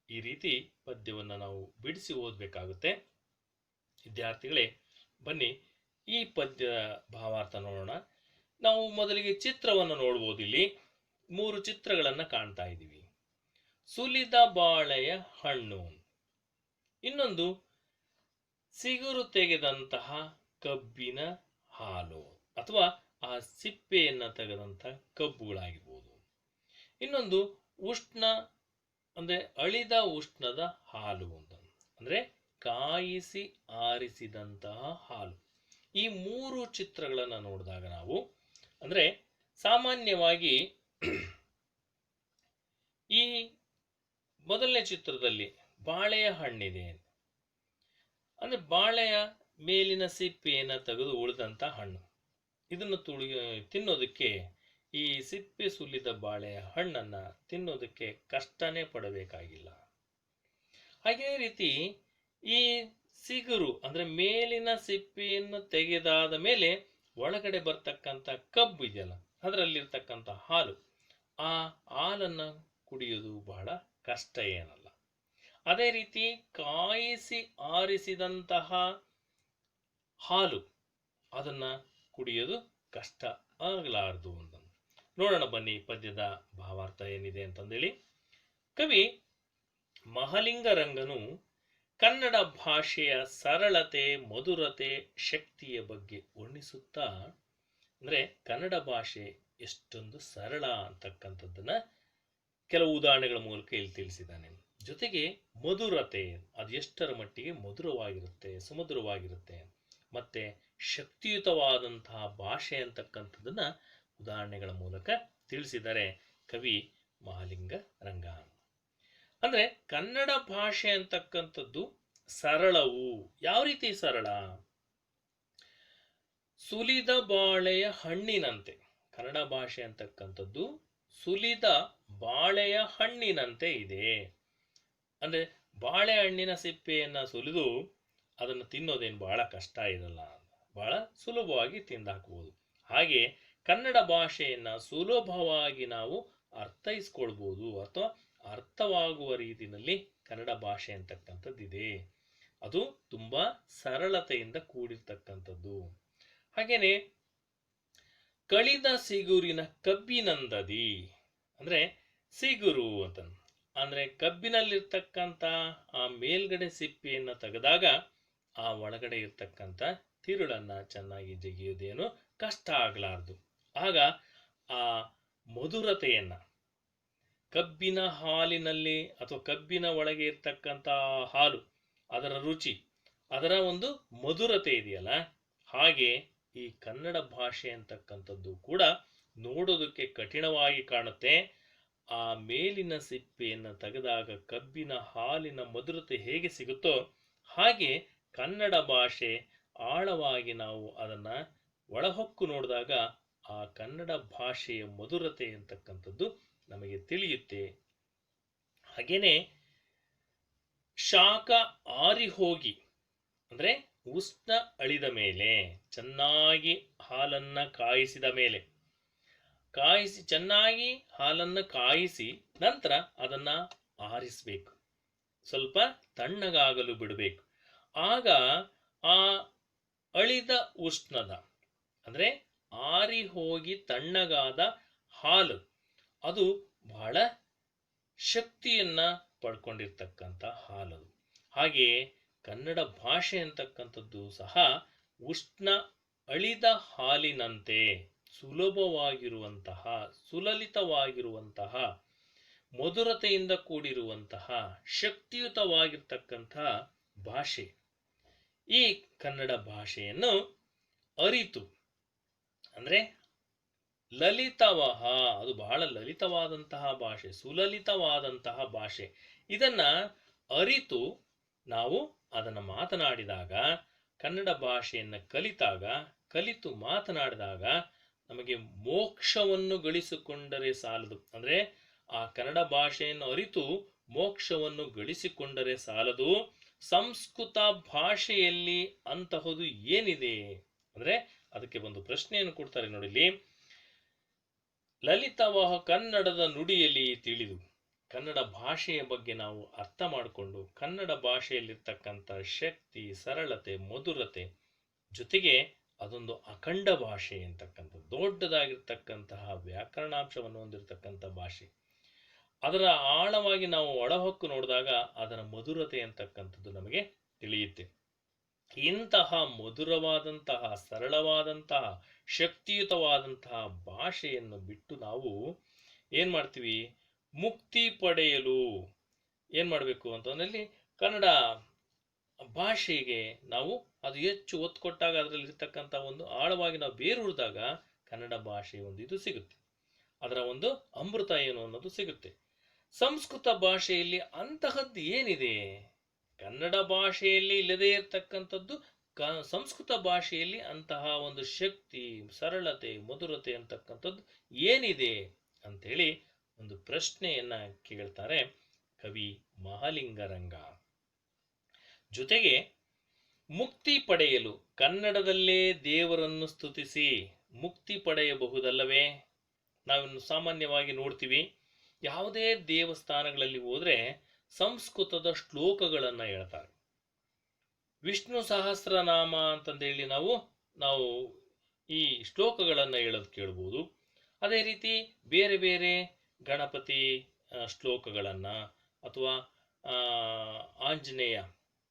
ಈ ರೀತಿ ಪದ್ಯವನ್ನು ನಾವು ಬಿಡಿಸಿ ಓದಬೇಕಾಗುತ್ತೆ. ವಿದ್ಯಾರ್ಥಿಗಳೇ, ಬನ್ನಿ ಈ ಪದ್ಯ ಭಾವಾರ್ಥ ನೋಡೋಣ. ನಾವು ಮೊದಲಿಗೆ ಚಿತ್ರವನ್ನು ನೋಡ್ಬೋದು. ಇಲ್ಲಿ 3 ಚಿತ್ರಗಳನ್ನು ಕಾಣ್ತಾ ಇದ್ದೀವಿ. ಸುಲಿದ ಬಾಳೆಯ ಹಣ್ಣು, ಇನ್ನೊಂದು ಸಿಗುರು ತೆಗೆದಂತಹ ಕಬ್ಬಿನ ಹಾಲು ಅಥವಾ ಆ ಸಿಪ್ಪೆಯನ್ನ ತೆಗೆದಂತಹ ಕಬ್ಬುಗಳಾಗಿರ್ಬೋದು. ಇನ್ನೊಂದು ಉಷ್ಣ ಅಂದ್ರೆ ಅಳಿದ ಉಷ್ಣದ ಹಾಲು ಅಂತ, ಅಂದ್ರೆ ಕಾಯಿಸಿ ಆರಿಸಿದಂತಹ ಹಾಲು. ಈ 3 ಚಿತ್ರಗಳನ್ನು ನೋಡಿದಾಗ ನಾವು ಅಂದ್ರೆ ಸಾಮಾನ್ಯವಾಗಿ ಈ ಮೊದಲನೇ ಚಿತ್ರದಲ್ಲಿ ಬಾಳೆಯ ಹಣ್ಣಿದೆ ಅಂದ್ರೆ ಬಾಳೆಯ ಮೇಲಿನ ಸಿಪ್ಪೆಯನ್ನು ತೆಗೆದು ಉಳಿದಂತ ಹಣ್ಣು. ಇದನ್ನು ತಿನ್ನೋದಕ್ಕೆ, ಈ ಸಿಪ್ಪೆ ಸುಲಿದ ಬಾಳೆಯ ಹಣ್ಣನ್ನ ತಿನ್ನೋದಕ್ಕೆ ಕಷ್ಟನೇ ಪಡಬೇಕಾಗಿಲ್ಲ. ಹಾಗೆ ರೀತಿ ಈ ಸಿಗುರು ಅಂದ್ರೆ ಮೇಲಿನ ಸಿಪ್ಪೆಯನ್ನು ತೆಗೆದಾದ ಮೇಲೆ ಒಳಗಡೆ ಬರ್ತಕ್ಕಂಥ ಕಬ್ಬು ಇದೆಯಲ್ಲ, ಅದರಲ್ಲಿರ್ತಕ್ಕಂಥ ಹಾಲು, ಆ ಹಾಲನ್ನ ಕುಡಿಯೋದು ಬಹಳ ಕಷ್ಟ ಏನಲ್ಲ. ಅದೇ ರೀತಿ ಕಾಯಿಸಿ ಆರಿಸಿದಂತಹ ಹಾಲು, ಅದನ್ನ ಕುಡಿಯೋದು ಕಷ್ಟ ಆಗಲಾರದು ಅಂತ ನೋಡೋಣ. ಬನ್ನಿ ಪದ್ಯದ ಭಾವಾರ್ಥ ಏನಿದೆ ಅಂತಂದೇಳಿ. ಕವಿ ಮಹಲಿಂಗರಂಗನು ಕನ್ನಡ ಭಾಷೆಯ ಸರಳತೆ, ಮಧುರತೆ, ಶಕ್ತಿಯ ಬಗ್ಗೆ ವರ್ಣಿಸುತ್ತಾ, ಅಂದ್ರೆ ಕನ್ನಡ ಭಾಷೆ ಎಷ್ಟೊಂದು ಸರಳ ಅಂತಕ್ಕಂಥದ್ದನ್ನ ಕೆಲವು ಉದಾಹರಣೆಗಳ ಮೂಲಕ ಇಲ್ಲಿ ತಿಳಿಸಿದ್ದಾನೆ. ಜೊತೆಗೆ ಮಧುರತೆ, ಅದು ಎಷ್ಟರ ಮಟ್ಟಿಗೆ ಮಧುರವಾಗಿರುತ್ತೆ, ಸುಮಧುರವಾಗಿರುತ್ತೆ, ಮತ್ತೆ ಶಕ್ತಿಯುತವಾದಂತಹ ಭಾಷೆ ಅಂತಕ್ಕಂಥದ್ದನ್ನ ಉದಾಹರಣೆಗಳ ಮೂಲಕ ತಿಳಿಸಿದ್ದಾರೆ ಕವಿ ಮಹಾಲಿಂಗ ರಂಗ. ಅಂದ್ರೆ ಕನ್ನಡ ಭಾಷೆ ಅಂತಕ್ಕಂಥದ್ದು ಸರಳವು. ಯಾವ ರೀತಿ ಸರಳ? ಸುಲಿದ ಬಾಳೆಯ ಹಣ್ಣಿನಂತೆ. ಕನ್ನಡ ಭಾಷೆ ಅಂತಕ್ಕಂಥದ್ದು ಸುಲಿದ ಬಾಳೆಯ ಹಣ್ಣಿನಂತೆ ಇದೆ. ಅಂದ್ರೆ ಬಾಳೆಹಣ್ಣಿನ ಸಿಪ್ಪೆಯನ್ನ ಸುಲಿದು ಅದನ್ನು ತಿನ್ನೋದೇನು ಬಹಳ ಕಷ್ಟ ಇರಲ್ಲ, ಬಹಳ ಸುಲಭವಾಗಿ ತಿಂದಾಕಬಹುದು. ಹಾಗೆ ಕನ್ನಡ ಭಾಷೆಯನ್ನ ಸುಲಭವಾಗಿ ನಾವು ಅರ್ಥೈಸ್ಕೊಳ್ಬಹುದು ಅಥವಾ ಅರ್ಥವಾಗುವ ರೀತಿಯಲ್ಲಿ ಕನ್ನಡ ಭಾಷೆ ಅಂತಕ್ಕಂಥದ್ದಿದೆ. ಅದು ತುಂಬಾ ಸರಳತೆಯಿಂದ ಕೂಡಿರ್ತಕ್ಕಂಥದ್ದು. ಹಾಗೇನೆ ಕಳಿದ ಸಿಗುರಿನ ಕಬ್ಬಿನಂದದಿ, ಅಂದ್ರೆ ಸಿಗುರು ಅಂತ ಅಂದ್ರೆ ಕಬ್ಬಿನಲ್ಲಿರ್ತಕ್ಕಂಥ ಆ ಮೇಲ್ಗಡೆ ಸಿಪ್ಪೆಯನ್ನು ತೆಗೆದಾಗ ಆ ಒಳಗಡೆ ಇರ್ತಕ್ಕಂಥ ತಿರುಳನ್ನ ಚೆನ್ನಾಗಿ ಜಗಿಯೋದೇನು ಕಷ್ಟ ಆಗಲಾರದು. ಆಗ ಆ ಮಧುರತೆಯನ್ನ, ಕಬ್ಬಿನ ಹಾಲಿನಲ್ಲಿ ಅಥವಾ ಕಬ್ಬಿನ ಒಳಗೆ ಇರ್ತಕ್ಕಂಥ ಹಾಲು, ಅದರ ರುಚಿ, ಅದರ ಒಂದು ಮಧುರತೆ ಇದೆಯಲ್ಲ, ಹಾಗೆ ಈ ಕನ್ನಡ ಭಾಷೆ ಅಂತಕ್ಕಂಥದ್ದು ಕೂಡ ನೋಡೋದಕ್ಕೆ ಕಠಿಣವಾಗಿ ಕಾಣುತ್ತೆ. ಆ ಮೇಲಿನ ಸಿಪ್ಪೆಯನ್ನು ತೆಗೆದಾಗ ಕಬ್ಬಿನ ಹಾಲಿನ ಮಧುರತೆ ಹೇಗೆ ಸಿಗುತ್ತೋ ಹಾಗೆ ಕನ್ನಡ ಭಾಷೆ ಆಳವಾಗಿ ನಾವು ಅದನ್ನ ಒಳಹೊಕ್ಕು ನೋಡಿದಾಗ ಆ ಕನ್ನಡ ಭಾಷೆಯ ಮಧುರತೆ ಅಂತಕ್ಕಂಥದ್ದು ನಮಗೆ ತಿಳಿಯುತ್ತೆ. ಹಾಗೇನೆ ಶಾಖ ಆರಿ ಹೋಗಿ, ಅಂದ್ರೆ ಉಷ್ಣ ಅಳಿದ ಮೇಲೆ, ಚೆನ್ನಾಗಿ ಹಾಲನ್ನ ಕಾಯಿಸಿದ ಮೇಲೆ, ಚೆನ್ನಾಗಿ ಹಾಲನ್ನು ಕಾಯಿಸಿ ನಂತರ ಅದನ್ನ ಆರಿಸಬೇಕು, ಸ್ವಲ್ಪ ತಣ್ಣಗಾಗಲು ಬಿಡಬೇಕು. ಆಗ ಆ ಅಳಿದ ಉಷ್ಣದ ಅಂದ್ರೆ ಆರಿ ಹೋಗಿ ತಣ್ಣಗಾದ ಹಾಲು ಅದು ಬಹಳ ಶಕ್ತಿಯನ್ನ ಪಡ್ಕೊಂಡಿರ್ತಕ್ಕಂಥ ಹಾಲು. ಹಾಗೆಯೇ ಕನ್ನಡ ಭಾಷೆ ಅಂತಕ್ಕಂಥದ್ದು ಸಹ ಉಷ್ಣ ಅಳಿದ ಹಾಲಿನಂತೆ ಸುಲಭವಾಗಿರುವಂತಹ, ಸುಲಲಿತವಾಗಿರುವಂತಹ, ಮಧುರತೆಯಿಂದ ಕೂಡಿರುವಂತಹ, ಶಕ್ತಿಯುತವಾಗಿರ್ತಕ್ಕಂತಹ ಭಾಷೆ. ಈ ಕನ್ನಡ ಭಾಷೆಯನ್ನು ಅರಿತು ಅಂದ್ರೆ ಲಲಿತವಹ, ಅದು ಬಹಳ ಲಲಿತವಾದಂತಹ ಭಾಷೆ, ಸುಲಲಿತವಾದಂತಹ ಭಾಷೆ. ಇದನ್ನ ಅರಿತು ನಾವು ಅದನ್ನು ಮಾತನಾಡಿದಾಗ, ಕನ್ನಡ ಭಾಷೆಯನ್ನು ಕಲಿತು ಮಾತನಾಡಿದಾಗ ನಮಗೆ ಮೋಕ್ಷವನ್ನು ಗಳಿಸಿಕೊಂಡರೆ ಸಾಲದು. ಅಂದ್ರೆ ಆ ಕನ್ನಡ ಭಾಷೆಯನ್ನು ಅರಿತು ಮೋಕ್ಷವನ್ನು ಗಳಿಸಿಕೊಂಡರೆ ಸಾಲದು. ಸಂಸ್ಕೃತ ಭಾಷೆಯಲ್ಲಿ ಅಂತಹದು ಏನಿದೆ ಅಂದ್ರೆ ಅದಕ್ಕೆ ಒಂದು ಪ್ರಶ್ನೆಯನ್ನು ಕೊಡ್ತಾರೆ ನೋಡಿಲಿ. ಲಲಿತವಹ ಕನ್ನಡದ ನುಡಿಯಲ್ಲಿ ತಿಳಿದು, ಕನ್ನಡ ಭಾಷೆಯ ಬಗ್ಗೆ ನಾವು ಅರ್ಥ ಮಾಡಿಕೊಂಡು, ಕನ್ನಡ ಭಾಷೆಯಲ್ಲಿರ್ತಕ್ಕಂಥ ಶಕ್ತಿ, ಸರಳತೆ, ಮಧುರತೆ ಜೊತೆಗೆ ಅದೊಂದು ಅಖಂಡ ಭಾಷೆ ಅಂತಕ್ಕಂಥ ದೊಡ್ಡದಾಗಿರ್ತಕ್ಕಂತಹ ವ್ಯಾಕರಣಾಂಶವನ್ನು ಹೊಂದಿರತಕ್ಕಂಥ ಭಾಷೆ. ಅದರ ಆಳವಾಗಿ ನಾವು ಒಳಹೊಕ್ಕು ನೋಡಿದಾಗ ಅದರ ಮಧುರತೆ ಅಂತಕ್ಕಂಥದ್ದು ನಮಗೆ ತಿಳಿಯುತ್ತೆ. ಇಂತಹ ಮಧುರವಾದಂತಹ, ಸರಳವಾದಂತಹ, ಶಕ್ತಿಯುತವಾದಂತಹ ಭಾಷೆಯನ್ನು ಬಿಟ್ಟು ನಾವು ಏನ್ ಮಾಡ್ತೀವಿ, ಮುಕ್ತಿ ಪಡೆಯಲು ಏನ್ ಮಾಡಬೇಕು ಅಂತಂದಲ್ಲಿ ಕನ್ನಡ ಭಾಷೆಗೆ ನಾವು ಅದು ಹೆಚ್ಚು ಒತ್ತು ಕೊಟ್ಟಾಗ, ಅದರಲ್ಲಿ ಇರ್ತಕ್ಕಂಥ ಒಂದು ಆಳವಾಗಿ ನಾವು ಬೇರೂರಿದಾಗ ಕನ್ನಡ ಭಾಷೆಯ ಒಂದು ಇದು ಸಿಗುತ್ತೆ, ಅದರ ಒಂದು ಅಮೃತ ಏನು ಅನ್ನೋದು ಸಿಗುತ್ತೆ. ಸಂಸ್ಕೃತ ಭಾಷೆಯಲ್ಲಿ ಅಂತಹದ್ದು ಏನಿದೆ? ಕನ್ನಡ ಭಾಷೆಯಲ್ಲಿ ಇಲ್ಲದೇ ಇರತಕ್ಕಂಥದ್ದು ಸಂಸ್ಕೃತ ಭಾಷೆಯಲ್ಲಿ ಅಂತಹ ಒಂದು ಶಕ್ತಿ, ಸರಳತೆ, ಮಧುರತೆ ಅಂತಕ್ಕಂಥದ್ದು ಏನಿದೆ ಅಂತೇಳಿ ಒಂದು ಪ್ರಶ್ನೆಯನ್ನ ಕೇಳ್ತಾರೆ ಕವಿ ಮಹಾಲಿಂಗರಂಗ. ಜೊತೆಗೆ ಮುಕ್ತಿ ಪಡೆಯಲು ಕನ್ನಡದಲ್ಲೇ ದೇವರನ್ನು ಸ್ತುತಿಸಿ ಮುಕ್ತಿ ಪಡೆಯಬಹುದಲ್ಲವೇ? ನಾವಿನ್ನು ಸಾಮಾನ್ಯವಾಗಿ ನೋಡ್ತೀವಿ, ಯಾವುದೇ ದೇವಸ್ಥಾನಗಳಲ್ಲಿ ಹೋದ್ರೆ ಸಂಸ್ಕೃತದ ಶ್ಲೋಕಗಳನ್ನ ಹೇಳ್ತಾರೆ. ವಿಷ್ಣು ಸಹಸ್ರನಾಮ ಅಂತಂದೇಳಿ ನಾವು ಈ ಶ್ಲೋಕಗಳನ್ನ ಹೇಳೋದು ಕೇಳ್ಬೋದು. ಅದೇ ರೀತಿ ಬೇರೆ ಬೇರೆ ಗಣಪತಿ ಶ್ಲೋಕಗಳನ್ನ ಅಥವಾ ಆಂಜನೇಯ,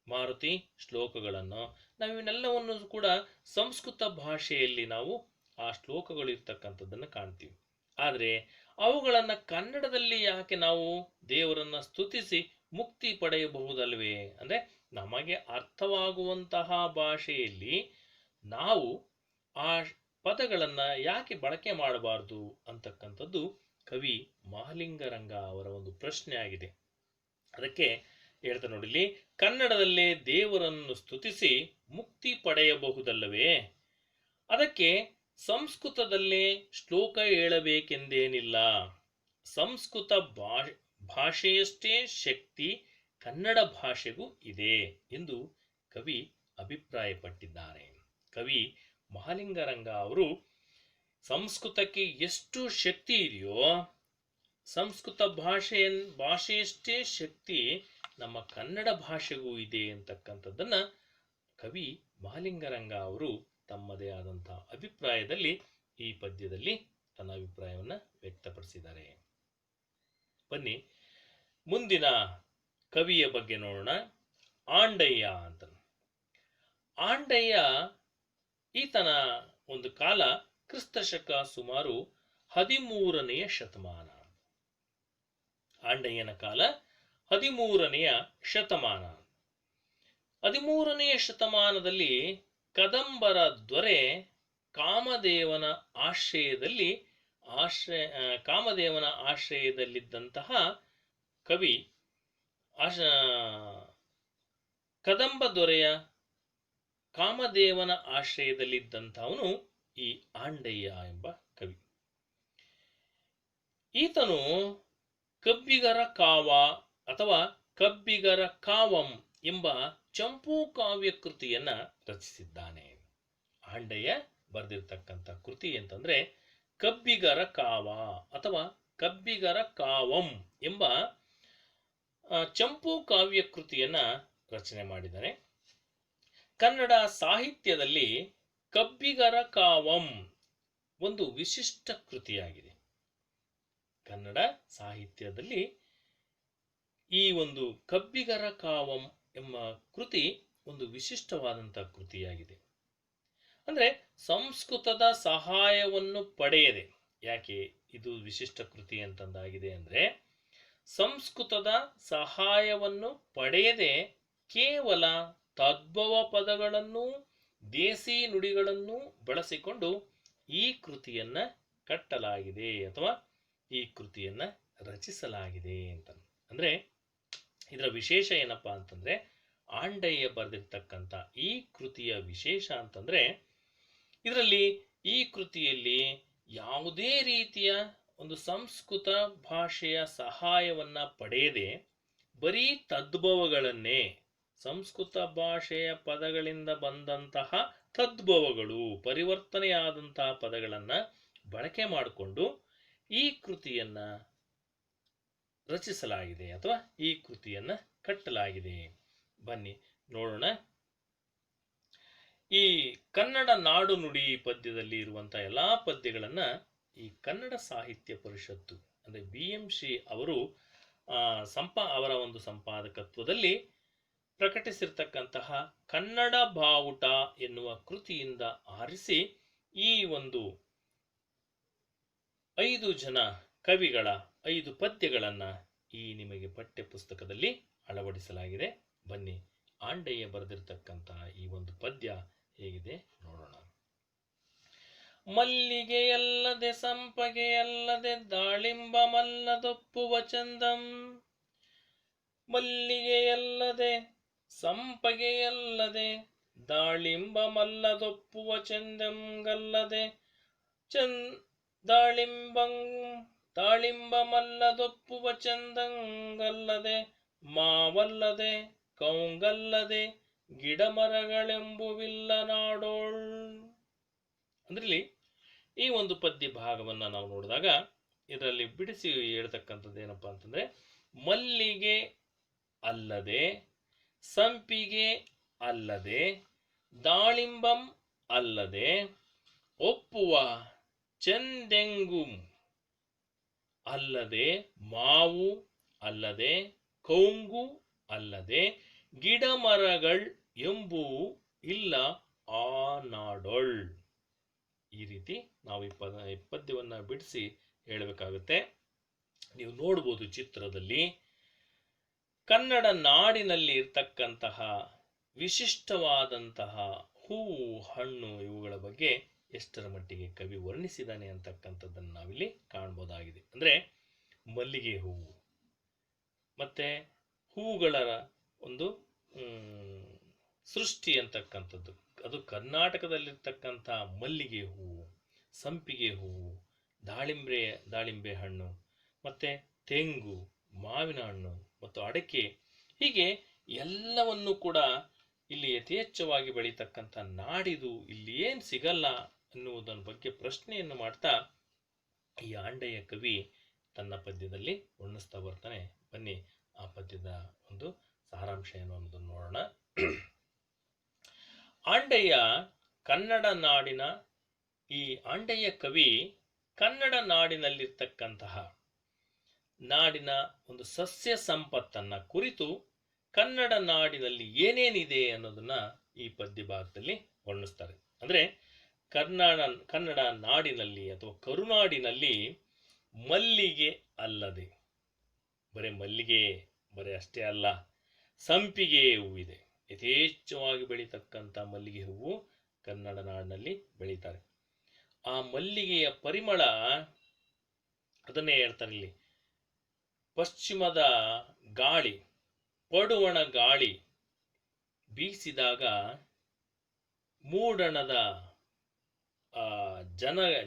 ಮಾರುತಿ ಶ್ಲೋಕಗಳನ್ನು ನಾವಿವನ್ನೆಲ್ಲವನ್ನು ಕೂಡ ಸಂಸ್ಕೃತ ಭಾಷೆಯಲ್ಲಿ ನಾವು ಆ ಶ್ಲೋಕಗಳು ಇರ್ತಕ್ಕಂಥದ್ದನ್ನು ಕಾಣ್ತೀವಿ. ಆದರೆ ಅವುಗಳನ್ನು ಕನ್ನಡದಲ್ಲಿ ಯಾಕೆ ನಾವು ದೇವರನ್ನ ಸ್ತುತಿಸಿ ಮುಕ್ತಿ ಪಡೆಯಬಹುದಲ್ವೇ? ಅಂದ್ರೆ ನಮಗೆ ಅರ್ಥವಾಗುವಂತಹ ಭಾಷೆಯಲ್ಲಿ ನಾವು ಆ ಪದಗಳನ್ನ ಯಾಕೆ ಬಳಕೆ ಮಾಡಬಾರ್ದು ಅಂತಕ್ಕಂಥದ್ದು ಕವಿ ಮಹಾಲಿಂಗರಂಗ ಅವರ ಒಂದು ಪ್ರಶ್ನೆ ಆಗಿದೆ. ಅದಕ್ಕೆ ಹೇಳ್ತಾ ನೋಡಿಲಿ, ಕನ್ನಡದಲ್ಲೇ ದೇವರನ್ನು ಸ್ತುತಿಸಿ ಮುಕ್ತಿ ಪಡೆಯಬಹುದಲ್ಲವೇ? ಅದಕ್ಕೆ ಸಂಸ್ಕೃತದಲ್ಲೇ ಶ್ಲೋಕ ಹೇಳಬೇಕೆಂದೇನಿಲ್ಲ. ಸಂಸ್ಕೃತ ಭಾಷೆಯಷ್ಟೇ ಶಕ್ತಿ ಕನ್ನಡ ಭಾಷೆಗೂ ಇದೆ ಎಂದು ಕವಿ ಅಭಿಪ್ರಾಯಪಟ್ಟಿದ್ದಾರೆ. ಕವಿ ಮಹಾಲಿಂಗರಂಗ ಅವರು ಸಂಸ್ಕೃತಕ್ಕೆ ಎಷ್ಟು ಶಕ್ತಿ ಇದೆಯೋ, ಸಂಸ್ಕೃತ ಭಾಷೆಯಷ್ಟೇ ಶಕ್ತಿ ನಮ್ಮ ಕನ್ನಡ ಭಾಷೆಗೂ ಇದೆ ಅಂತಕ್ಕಂಥದ್ದನ್ನ ಕವಿ ಮಹಾಲಿಂಗರಂಗ ಅವರು ತಮ್ಮದೇ ಆದಂತಹ ಅಭಿಪ್ರಾಯದಲ್ಲಿ ಈ ಪದ್ಯದಲ್ಲಿ ತನ್ನ ಅಭಿಪ್ರಾಯವನ್ನ ವ್ಯಕ್ತಪಡಿಸಿದ್ದಾರೆ. ಬನ್ನಿ ಮುಂದಿನ ಕವಿಯ ಬಗ್ಗೆ ನೋಡೋಣ. ಆಂಡಯ್ಯ ಅಂತ. ಆಂಡಯ್ಯ ಈತನ ಒಂದು ಕಾಲ ಕ್ರಿಸ್ತಶಕ ಸುಮಾರು 13ನೇ ಶತಮಾನ. ಆಂಡಯ್ಯನ ಕಾಲ 13ನೆಯ ಶತಮಾನ. 13ನೆಯ ಶತಮಾನದಲ್ಲಿ ಕದಂಬರ ದೊರೆ ಕಾಮದೇವನ ಆಶ್ರಯದಲ್ಲಿದ್ದಂತಹ ಕವಿ, ಕದಂಬ ದೊರೆಯ ಕಾಮದೇವನ ಆಶ್ರಯದಲ್ಲಿದ್ದಂಥವನು ಈ ಆಂಡಯ್ಯ ಎಂಬ ಕವಿ. ಈತನು ಕಬ್ಬಿಗರ ಕಾವ ಅಥವಾ ಕಬ್ಬಿಗರ ಕಾವಂ ಎಂಬ ಚಂಪೂ ಕಾವ್ಯ ಕೃತಿಯನ್ನ ರಚಿಸಿದ್ದಾನೆ. ಆಂಡಯ್ಯ ಬರೆದಿರ್ತಕ್ಕಂಥ ಕೃತಿ ಅಂತಂದ್ರೆ ಕಬ್ಬಿಗರ ಕಾವ ಅಥವಾ ಕಬ್ಬಿಗರ ಕಾವಂ ಎಂಬ ಚಂಪೂ ಕಾವ್ಯ ಕೃತಿಯನ್ನ ರಚನೆ ಮಾಡಿದ್ದಾನೆ. ಕನ್ನಡ ಸಾಹಿತ್ಯದಲ್ಲಿ ಕಬ್ಬಿಗರ ಕಾವಂ ಒಂದು ವಿಶಿಷ್ಟ ಕೃತಿಯಾಗಿದೆ. ಕನ್ನಡ ಸಾಹಿತ್ಯದಲ್ಲಿ ಈ ಒಂದು ಕಬ್ಬಿಗರ ಕಾವಂ ಎಂಬ ಕೃತಿ ಒಂದು ವಿಶಿಷ್ಟವಾದಂತಹ ಕೃತಿಯಾಗಿದೆ. ಅಂದ್ರೆ ಸಂಸ್ಕೃತದ ಸಹಾಯವನ್ನು ಪಡೆಯದೆ, ಯಾಕೆ ಇದು ವಿಶಿಷ್ಟ ಕೃತಿ ಅಂತಂದಾಗಿದೆ ಅಂದ್ರೆ, ಸಂಸ್ಕೃತದ ಸಹಾಯವನ್ನು ಪಡೆಯದೆ ಕೇವಲ ತದ್ಭವ ಪದಗಳನ್ನು ದೇಸಿ ನುಡಿಗಳನ್ನು ಬಳಸಿಕೊಂಡು ಈ ಕೃತಿಯನ್ನ ಕಟ್ಟಲಾಗಿದೆ ಅಥವಾ ಈ ಕೃತಿಯನ್ನ ರಚಿಸಲಾಗಿದೆ ಅಂತ. ಅಂದ್ರೆ ಇದರ ವಿಶೇಷ ಏನಪ್ಪಾ ಅಂತಂದ್ರೆ, ಆಂಡಯ್ಯ ಬರೆದಿರ್ತಕ್ಕಂಥ ಈ ಕೃತಿಯ ವಿಶೇಷ ಅಂತಂದ್ರೆ, ಇದರಲ್ಲಿ ಈ ಕೃತಿಯಲ್ಲಿ ಯಾವುದೇ ರೀತಿಯ ಒಂದು ಸಂಸ್ಕೃತ ಭಾಷೆಯ ಸಹಾಯವನ್ನ ಪಡೆಯದೆ ಬರೀ ತದ್ಭವಗಳನ್ನೇ, ಸಂಸ್ಕೃತ ಭಾಷೆಯ ಪದಗಳಿಂದ ಬಂದಂತಹ ತದ್ಭವಗಳು, ಪರಿವರ್ತನೆಯಾದಂತಹ ಪದಗಳನ್ನ ಬಳಕೆ ಮಾಡಿಕೊಂಡು ಈ ಕೃತಿಯನ್ನ ರಚಿಸಲಾಗಿದೆ ಅಥವಾ ಈ ಕೃತಿಯನ್ನ ಕಟ್ಟಲಾಗಿದೆ. ಬನ್ನಿ ನೋಡೋಣ. ಈ ಕನ್ನಡ ನಾಡು ನುಡಿ ಪದ್ಯದಲ್ಲಿ ಇರುವಂತಹ ಎಲ್ಲಾ ಪದ್ಯಗಳನ್ನ ಈ ಕನ್ನಡ ಸಾಹಿತ್ಯ ಪರಿಷತ್ತು ಅಂದ್ರೆ BMC ಅವರು ಅವರ ಒಂದು ಸಂಪಾದಕತ್ವದಲ್ಲಿ ಪ್ರಕಟಿಸಿರ್ತಕ್ಕಂತಹ ಕನ್ನಡ ಬಾವುಟ ಎನ್ನುವ ಕೃತಿಯಿಂದ ಆರಿಸಿ ಈ ಒಂದು 5 ಜನ ಕವಿಗಳ 5 ಪದ್ಯಗಳನ್ನ ಈ ನಿಮಗೆ ಪಠ್ಯ ಪುಸ್ತಕದಲ್ಲಿ ಅಳವಡಿಸಲಾಗಿದೆ. ಬನ್ನಿ ಆಂಡಯ್ಯ ಬರೆದಿರ್ತಕ್ಕಂತಹ ಈ ಒಂದು ಪದ್ಯ ಹೇಗಿದೆ ನೋಡೋಣ. ಮಲ್ಲಿಗೆಯಲ್ಲದೆ ಸಂಪಗೆಯಲ್ಲದೆ ದಾಳಿಂಬ ಮಲ್ಲದೊಪ್ಪುವ ಚಂದಂ, ಮಲ್ಲಿಗೆಯಲ್ಲದೆ ಸಂಪಗೆಯಲ್ಲದೆ ದಾಳಿಂಬ ಮಲ್ಲದೊಪ್ಪುವ ಚಂದಂಗಲ್ಲದೆ ದಾಳಿಂಬ ಮಲ್ಲದೊಪ್ಪುವ ಚಂದಂಗಲ್ಲದೆ ಮಾವಲ್ಲದೆ ಕೌಂಗಲ್ಲದೆ ಗಿಡಮರಗಳೆಂಬುವಿಲ್ಲ ನಾಡೋಳ್. ಅಂದ್ರಲ್ಲಿ ಈ ಒಂದು ಪದ್ಯ ಭಾಗವನ್ನ ನಾವು ನೋಡಿದಾಗ ಇದರಲ್ಲಿ ಬಿಡಿಸಿ ಹೇಳ್ತಕ್ಕಂಥದ್ದು ಏನಪ್ಪಾ ಅಂತಂದ್ರೆ, ಮಲ್ಲಿಗೆ ಅಲ್ಲದೆ, ಸಂಪಿಗೆ ಅಲ್ಲದೆ, ದಾಳಿಂಬಂ ಅಲ್ಲದೆ, ಒಪ್ಪುವ ಚಂದೆಂಗುಂ ಅಲ್ಲದೆ, ಮಾವು ಅಲ್ಲದೆ, ಕೌಂಗು ಅಲ್ಲದೆ, ಗಿಡಮರಗಳ್ ಎಂಬುವು ಇಲ್ಲ ಆ ನಾಡೊಳ್. ಈ ರೀತಿ ನಾವು ಈ ಪದ್ಯವನ್ನ ಬಿಡಿಸಿ ಹೇಳಬೇಕಾಗುತ್ತೆ. ನೀವು ನೋಡ್ಬೋದು ಚಿತ್ರದಲ್ಲಿ ಕನ್ನಡ ನಾಡಿನಲ್ಲಿ ಇರ್ತಕ್ಕಂತಹ ವಿಶಿಷ್ಟವಾದಂತಹ ಹೂವು, ಹಣ್ಣು ಇವುಗಳ ಬಗ್ಗೆ ಎಷ್ಟರ ಮಟ್ಟಿಗೆ ಕವಿ ವರ್ಣಿಸಿದಾನೆ ಅಂತಕ್ಕಂಥದ್ದನ್ನು ನಾವಿಲ್ಲಿ ಕಾಣ್ಬೋದಾಗಿದೆ. ಅಂದ್ರೆ ಮಲ್ಲಿಗೆ ಹೂವು ಮತ್ತೆ ಹೂವುಗಳ ಒಂದು ಸೃಷ್ಟಿ ಅಂತಕ್ಕಂಥದ್ದು, ಅದು ಕರ್ನಾಟಕದಲ್ಲಿರ್ತಕ್ಕಂಥ ಮಲ್ಲಿಗೆ ಹೂವು, ಸಂಪಿಗೆ ಹೂವು, ದಾಳಿಂಬೆ ಹಣ್ಣು, ಮತ್ತೆ ತೆಂಗು, ಮಾವಿನ ಹಣ್ಣು ಮತ್ತು ಅಡಕೆ, ಹೀಗೆ ಎಲ್ಲವನ್ನು ಕೂಡ ಇಲ್ಲಿ ಯಥೇಚ್ಛವಾಗಿ ಬೆಳೀತಕ್ಕಂಥ ನಾಡಿದು, ಇಲ್ಲಿ ಏನ್ ಸಿಗಲ್ಲ ಅನ್ನುವುದರ ಬಗ್ಗೆ ಪ್ರಶ್ನೆಯನ್ನು ಮಾಡ್ತಾ ಈ ಆಂಡಯ್ಯ ಕವಿ ತನ್ನ ಪದ್ಯದಲ್ಲಿ ವರ್ಣಿಸ್ತಾ ಬರ್ತಾನೆ. ಬನ್ನಿ ಆ ಪದ್ಯದ ಒಂದು ಸಾರಾಂಶ ಏನು ಅನ್ನೋದನ್ನು ನೋಡೋಣ. ಆಂಡಯ್ಯ ಕನ್ನಡ ನಾಡಿನ ಈ ಆಂಡಯ್ಯ ಕವಿ ಕನ್ನಡ ನಾಡಿನಲ್ಲಿರ್ತಕ್ಕಂತಹ ನಾಡಿನ ಒಂದು ಸಸ್ಯ ಸಂಪತ್ತನ್ನ ಕುರಿತು ಕನ್ನಡ ನಾಡಿನಲ್ಲಿ ಏನೇನಿದೆ ಅನ್ನೋದನ್ನ ಈ ಪದ್ಯ ಭಾಗದಲ್ಲಿ ವರ್ಣಿಸ್ತಾರೆ. ಅಂದ್ರೆ ಕನ್ನಡ ನಾಡಿನಲ್ಲಿ ಅಥವಾ ಕರುನಾಡಿನಲ್ಲಿ ಮಲ್ಲಿಗೆ ಅಲ್ಲದೆ, ಮಲ್ಲಿಗೆ ಅಷ್ಟೇ ಅಲ್ಲ, ಸಂಪಿಗೆ ಹೂವಿದೆ. ಯಥೇಚ್ಛವಾಗಿ ಬೆಳೀತಕ್ಕಂಥ ಮಲ್ಲಿಗೆ ಹೂವು ಕನ್ನಡ ನಾಡಿನಲ್ಲಿ ಬೆಳೀತಾರೆ. ಆ ಮಲ್ಲಿಗೆಯ ಪರಿಮಳ, ಅದನ್ನೇ ಹೇಳ್ತಾರೆ ಇಲ್ಲಿ, ಪಶ್ಚಿಮದ ಗಾಳಿ, ಪಡುವಣ ಗಾಳಿ ಬೀಸಿದಾಗ ಮೂಡಣದ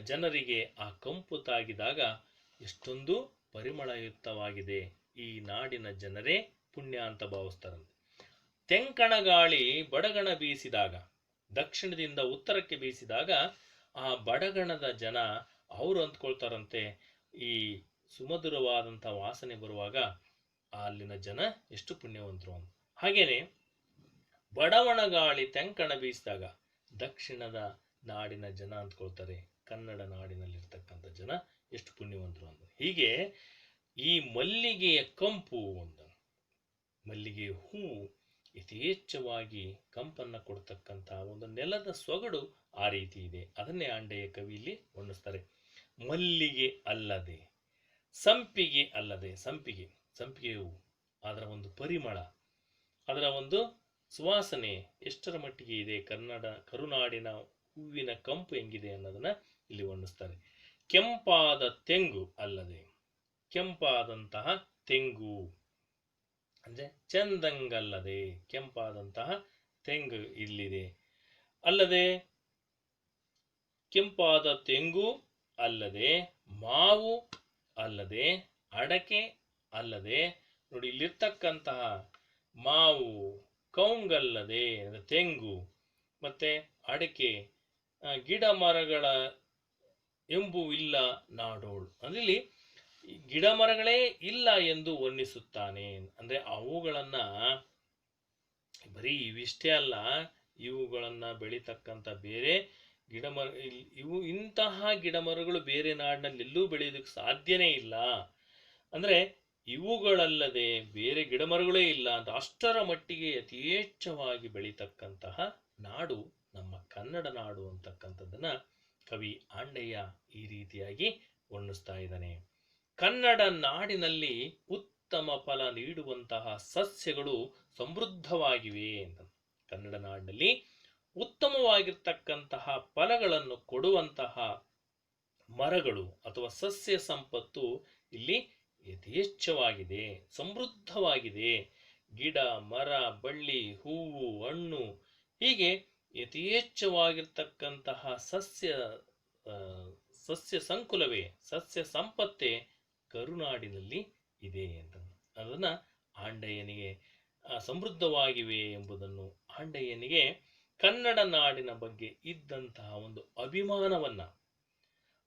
ಜನರಿಗೆ ಆ ಕಂಪು ತಾಗಿದಾಗ ಎಷ್ಟೊಂದು ಪರಿಮಳಯುಕ್ತವಾಗಿದೆ, ಈ ನಾಡಿನ ಜನರೇ ಪುಣ್ಯ ಅಂತ ಭಾವಿಸ್ತಾರಂತೆ. ತೆಂಕಣ ಗಾಳಿ ಬಡಗಣ ಬೀಸಿದಾಗ, ದಕ್ಷಿಣದಿಂದ ಉತ್ತರಕ್ಕೆ ಬೀಸಿದಾಗ ಆ ಬಡಗಣದ ಜನ ಅವರು ಅಂದ್ಕೊಳ್ತಾರಂತೆ, ಈ ಸುಮಧುರವಾದಂಥ ವಾಸನೆ ಬರುವಾಗ ಅಲ್ಲಿನ ಜನ ಎಷ್ಟು ಪುಣ್ಯವಂತರು ಅಂತ. ಹಾಗೇನೆ ಬಡವಣ ಗಾಳಿ ತೆಂಕಣ ಬೀಸಿದಾಗ ದಕ್ಷಿಣದ ನಾಡಿನ ಜನ ಅಂದ್ಕೊಳ್ತಾರೆ, ಕನ್ನಡ ನಾಡಿನಲ್ಲಿರ್ತಕ್ಕಂಥ ಜನ ಎಷ್ಟು ಪುಣ್ಯವಂತರು ಅಂತ. ಹೀಗೆ ಈ ಮಲ್ಲಿಗೆಯ ಕಂಪು, ಒಂದು ಮಲ್ಲಿಗೆ ಹೂವು ಯಥೇಚ್ಛವಾಗಿ ಕಂಪನ್ನ ಕೊಡ್ತಕ್ಕಂಥ ಒಂದು ನೆಲದ ಸೊಗಡು ಆ ರೀತಿ ಇದೆ. ಅದನ್ನೇ ಆಂಡಯ್ಯ ಕವಿಯಲ್ಲಿ ವರ್ಣಿಸ್ತಾರೆ. ಮಲ್ಲಿಗೆ ಅಲ್ಲದೆ, ಸಂಪಿಗೆ ಅಲ್ಲದೆ, ಸಂಪಿಗೆ ಹೂವು, ಅದರ ಒಂದು ಪರಿಮಳ, ಅದರ ಒಂದು ಸುವಾಸನೆ ಎಷ್ಟರ ಮಟ್ಟಿಗೆ ಇದೆ, ಕರುನಾಡಿನ ಹೂವಿನ ಕಂಪು ಹೆಂಗಿದೆ ಅನ್ನೋದನ್ನ ಇಲ್ಲಿ ವರ್ಣಿಸ್ತಾರೆ. ಕೆಂಪಾದ ತೆಂಗು ಅಲ್ಲದೆ, ಕೆಂಪಾದಂತಹ ತೆಂಗು ಅಂದ್ರೆ ಚಂದಂಗಲ್ಲದೆ, ಕೆಂಪಾದಂತಹ ತೆಂಗು ಇಲ್ಲಿದೆ. ಅಲ್ಲದೆ ಕೆಂಪಾದ ತೆಂಗು ಅಲ್ಲದೆ, ಮಾವು ಅಲ್ಲದೆ, ಅಡಕೆ ಅಲ್ಲದೆ, ನೋಡಿ ಇಲ್ಲಿರ್ತಕ್ಕಂತಹ ಮಾವು, ಕೌಂಗಲ್ಲದೆ ಅಂದ್ರೆ ತೆಂಗು, ಮತ್ತೆ ಅಡಕೆ, ಗಿಡ ಮರಗಳ ಎಂಬು ಇಲ್ಲ ನಾಡೋಳು. ಅಂದ್ರೆ ಇಲ್ಲಿ ಗಿಡ ಮರಗಳೇ ಇಲ್ಲ ಎಂದು ವರ್ಣಿಸುತ್ತಾನೆ. ಅಂದ್ರೆ ಅವುಗಳನ್ನ ಬರೀ ಇವಿಷ್ಟೇ ಅಲ್ಲ, ಇವುಗಳನ್ನ ಬೆಳೀತಕ್ಕಂಥ ಬೇರೆ ಗಿಡಮರ ಇಂತಹ ಗಿಡಮರಗಳು ಬೇರೆ ನಾಡಿನಲ್ಲಿ ಎಲ್ಲೂ ಬೆಳೆಯೋದಕ್ಕೆ ಸಾಧ್ಯನೇ ಇಲ್ಲ. ಅಂದ್ರೆ ಇವುಗಳಲ್ಲದೆ ಬೇರೆ ಗಿಡಮರಗಳೇ ಇಲ್ಲ ಅಂತ ಅಷ್ಟರ ಮಟ್ಟಿಗೆ ಯಥೇಚ್ಛವಾಗಿ ಬೆಳೀತಕ್ಕಂತಹ ನಾಡು ನಮ್ಮ ಕನ್ನಡ ನಾಡು ಅಂತಕ್ಕಂಥದ್ದನ್ನ ಕವಿ ಆಂಡಯ್ಯ ಈ ರೀತಿಯಾಗಿ ವರ್ಣಿಸ್ತಾ ಇದ್ದಾನೆ. ಕನ್ನಡ ನಾಡಿನಲ್ಲಿ ಉತ್ತಮ ಫಲ ನೀಡುವಂತಹ ಸಸ್ಯಗಳು ಸಮೃದ್ಧವಾಗಿವೆ ಅಂತ. ಕನ್ನಡ ನಾಡಿನಲ್ಲಿ ಉತ್ತಮವಾಗಿರ್ತಕ್ಕಂತಹ ಫಲಗಳನ್ನು ಕೊಡುವಂತಹ ಮರಗಳು ಅಥವಾ ಸಸ್ಯ ಸಂಪತ್ತು ಇಲ್ಲಿ ಯಥೇಚ್ಛವಾಗಿದೆ, ಸಮೃದ್ಧವಾಗಿದೆ. ಗಿಡ, ಮರ, ಬಳ್ಳಿ, ಹೂವು, ಹಣ್ಣು ಹೀಗೆ ಯಥೇಚ್ಛವಾಗಿರ್ತಕ್ಕಂತಹ ಸಸ್ಯ ಸಂಕುಲವೇ, ಸಸ್ಯ ಸಂಪತ್ತೇ ಕರುನಾಡಿನಲ್ಲಿ ಇದೆ ಅಂತ ಅದನ್ನ ಆಂಡಯ್ಯನಿಗೆ ಸಮೃದ್ಧವಾಗಿವೆ ಎಂಬುದನ್ನು ಆಂಡಯ್ಯನಿಗೆ ಕನ್ನಡ ನಾಡಿನ ಬಗ್ಗೆ ಇದ್ದಂತಹ ಒಂದು ಅಭಿಮಾನವನ್ನ,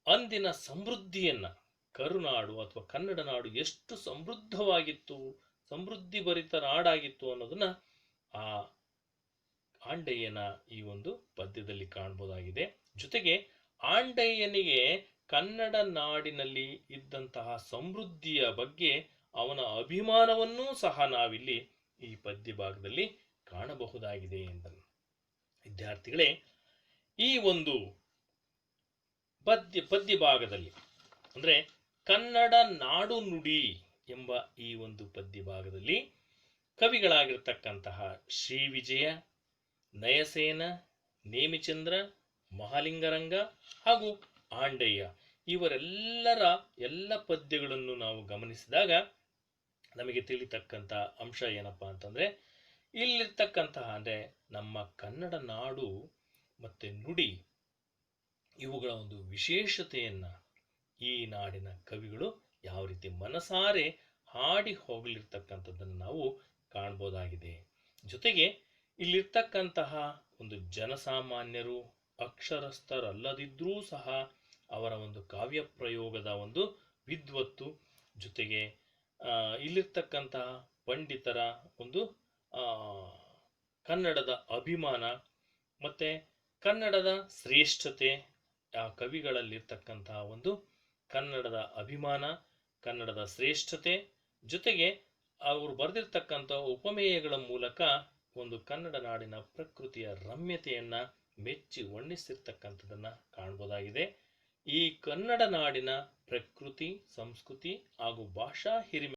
ಅಂದಿನ ಸಮೃದ್ಧಿಯನ್ನ, ಕರುನಾಡು ಅಥವಾ ಕನ್ನಡ ನಾಡು ಎಷ್ಟು ಸಮೃದ್ಧವಾಗಿತ್ತು, ಸಮೃದ್ಧಿ ಭರಿತ ನಾಡಾಗಿತ್ತು ಅನ್ನೋದನ್ನ ಆ ಆಂಡಯ್ಯನ ಈ ಒಂದು ಪದ್ಯದಲ್ಲಿ ಕಾಣಬಹುದಾಗಿದೆ. ಜೊತೆಗೆ ಆಂಡಯ್ಯನಿಗೆ ಕನ್ನಡ ನಾಡಿನಲ್ಲಿ ಇದ್ದಂತಹ ಸಮೃದ್ಧಿಯ ಬಗ್ಗೆ ಅವನ ಅಭಿಮಾನವನ್ನೂ ಸಹ ನಾವಿಲ್ಲಿ ಈ ಪದ್ಯ ಭಾಗದಲ್ಲಿ ಕಾಣಬಹುದಾಗಿದೆ ಎಂದ. ವಿದ್ಯಾರ್ಥಿಗಳೇ, ಈ ಒಂದು ಪದ್ಯ ಭಾಗದಲ್ಲಿ ಅಂದ್ರೆ ಕನ್ನಡ ನಾಡು ನುಡಿ ಎಂಬ ಈ ಒಂದು ಪದ್ಯ ಭಾಗದಲ್ಲಿ ಕವಿಗಳಾಗಿರ್ತಕ್ಕಂತಹ ಶ್ರೀ ವಿಜಯ, ನಯಸೇನ, ನೇಮಿಚಂದ್ರ, ಮಹಾಲಿಂಗರಂಗ ಹಾಗೂ ಆಂಡಯ್ಯ ಇವರೆಲ್ಲರ ಎಲ್ಲ ಪದ್ಯಗಳನ್ನು ನಾವು ಗಮನಿಸಿದಾಗ ನಮಗೆ ತಿಳಿತಕ್ಕಂಥ ಅಂಶ ಏನಪ್ಪಾ ಅಂತಂದ್ರೆ, ಇಲ್ಲಿರ್ತಕ್ಕಂತಹ ಅಂದ್ರೆ ನಮ್ಮ ಕನ್ನಡ ನಾಡು ಮತ್ತೆ ನುಡಿ ಇವುಗಳ ಒಂದು ವಿಶೇಷತೆಯನ್ನ ಈ ನಾಡಿನ ಕವಿಗಳು ಯಾವ ರೀತಿ ಮನಸಾರೆ ಹಾಡಿ ಹೋಗಲಿರ್ತಕ್ಕಂಥದ್ದನ್ನು ನಾವು ಕಾಣಬಹುದಾಗಿದೆ. ಜೊತೆಗೆ ಇಲ್ಲಿರ್ತಕ್ಕಂತಹ ಒಂದು ಜನಸಾಮಾನ್ಯರು ಅಕ್ಷರಸ್ಥರಲ್ಲದಿದ್ರೂ ಸಹ ಅವರ ಒಂದು ಕಾವ್ಯ ಪ್ರಯೋಗದ ಒಂದು ವಿದ್ವತ್ತು, ಜೊತೆಗೆ ಇಲ್ಲಿರ್ತಕ್ಕಂತಹ ಪಂಡಿತರ ಒಂದು ಕನ್ನಡದ ಅಭಿಮಾನ ಮತ್ತೆ ಕನ್ನಡದ ಶ್ರೇಷ್ಠತೆ, ಆ ಕವಿಗಳಲ್ಲಿರ್ತಕ್ಕಂತಹ ಒಂದು ಕನ್ನಡದ ಅಭಿಮಾನ, ಕನ್ನಡದ ಶ್ರೇಷ್ಠತೆ, ಜೊತೆಗೆ ಅವರು ಬರೆದಿರ್ತಕ್ಕಂಥ ಉಪಮೇಯಗಳ ಮೂಲಕ ಒಂದು ಕನ್ನಡ ನಾಡಿನ ಪ್ರಕೃತಿಯ ರಮ್ಯತೆಯನ್ನ ಮೆಚ್ಚಿ ವರ್ಣಿಸಿರ್ತಕ್ಕಂಥದ್ದನ್ನ ಕಾಣಬಹುದಾಗಿದೆ. ಈ ಕನ್ನಡ ನಾಡಿನ ಪ್ರಕೃತಿ, ಸಂಸ್ಕೃತಿ ಹಾಗೂ ಭಾಷಾ ಹಿರಿಮೆ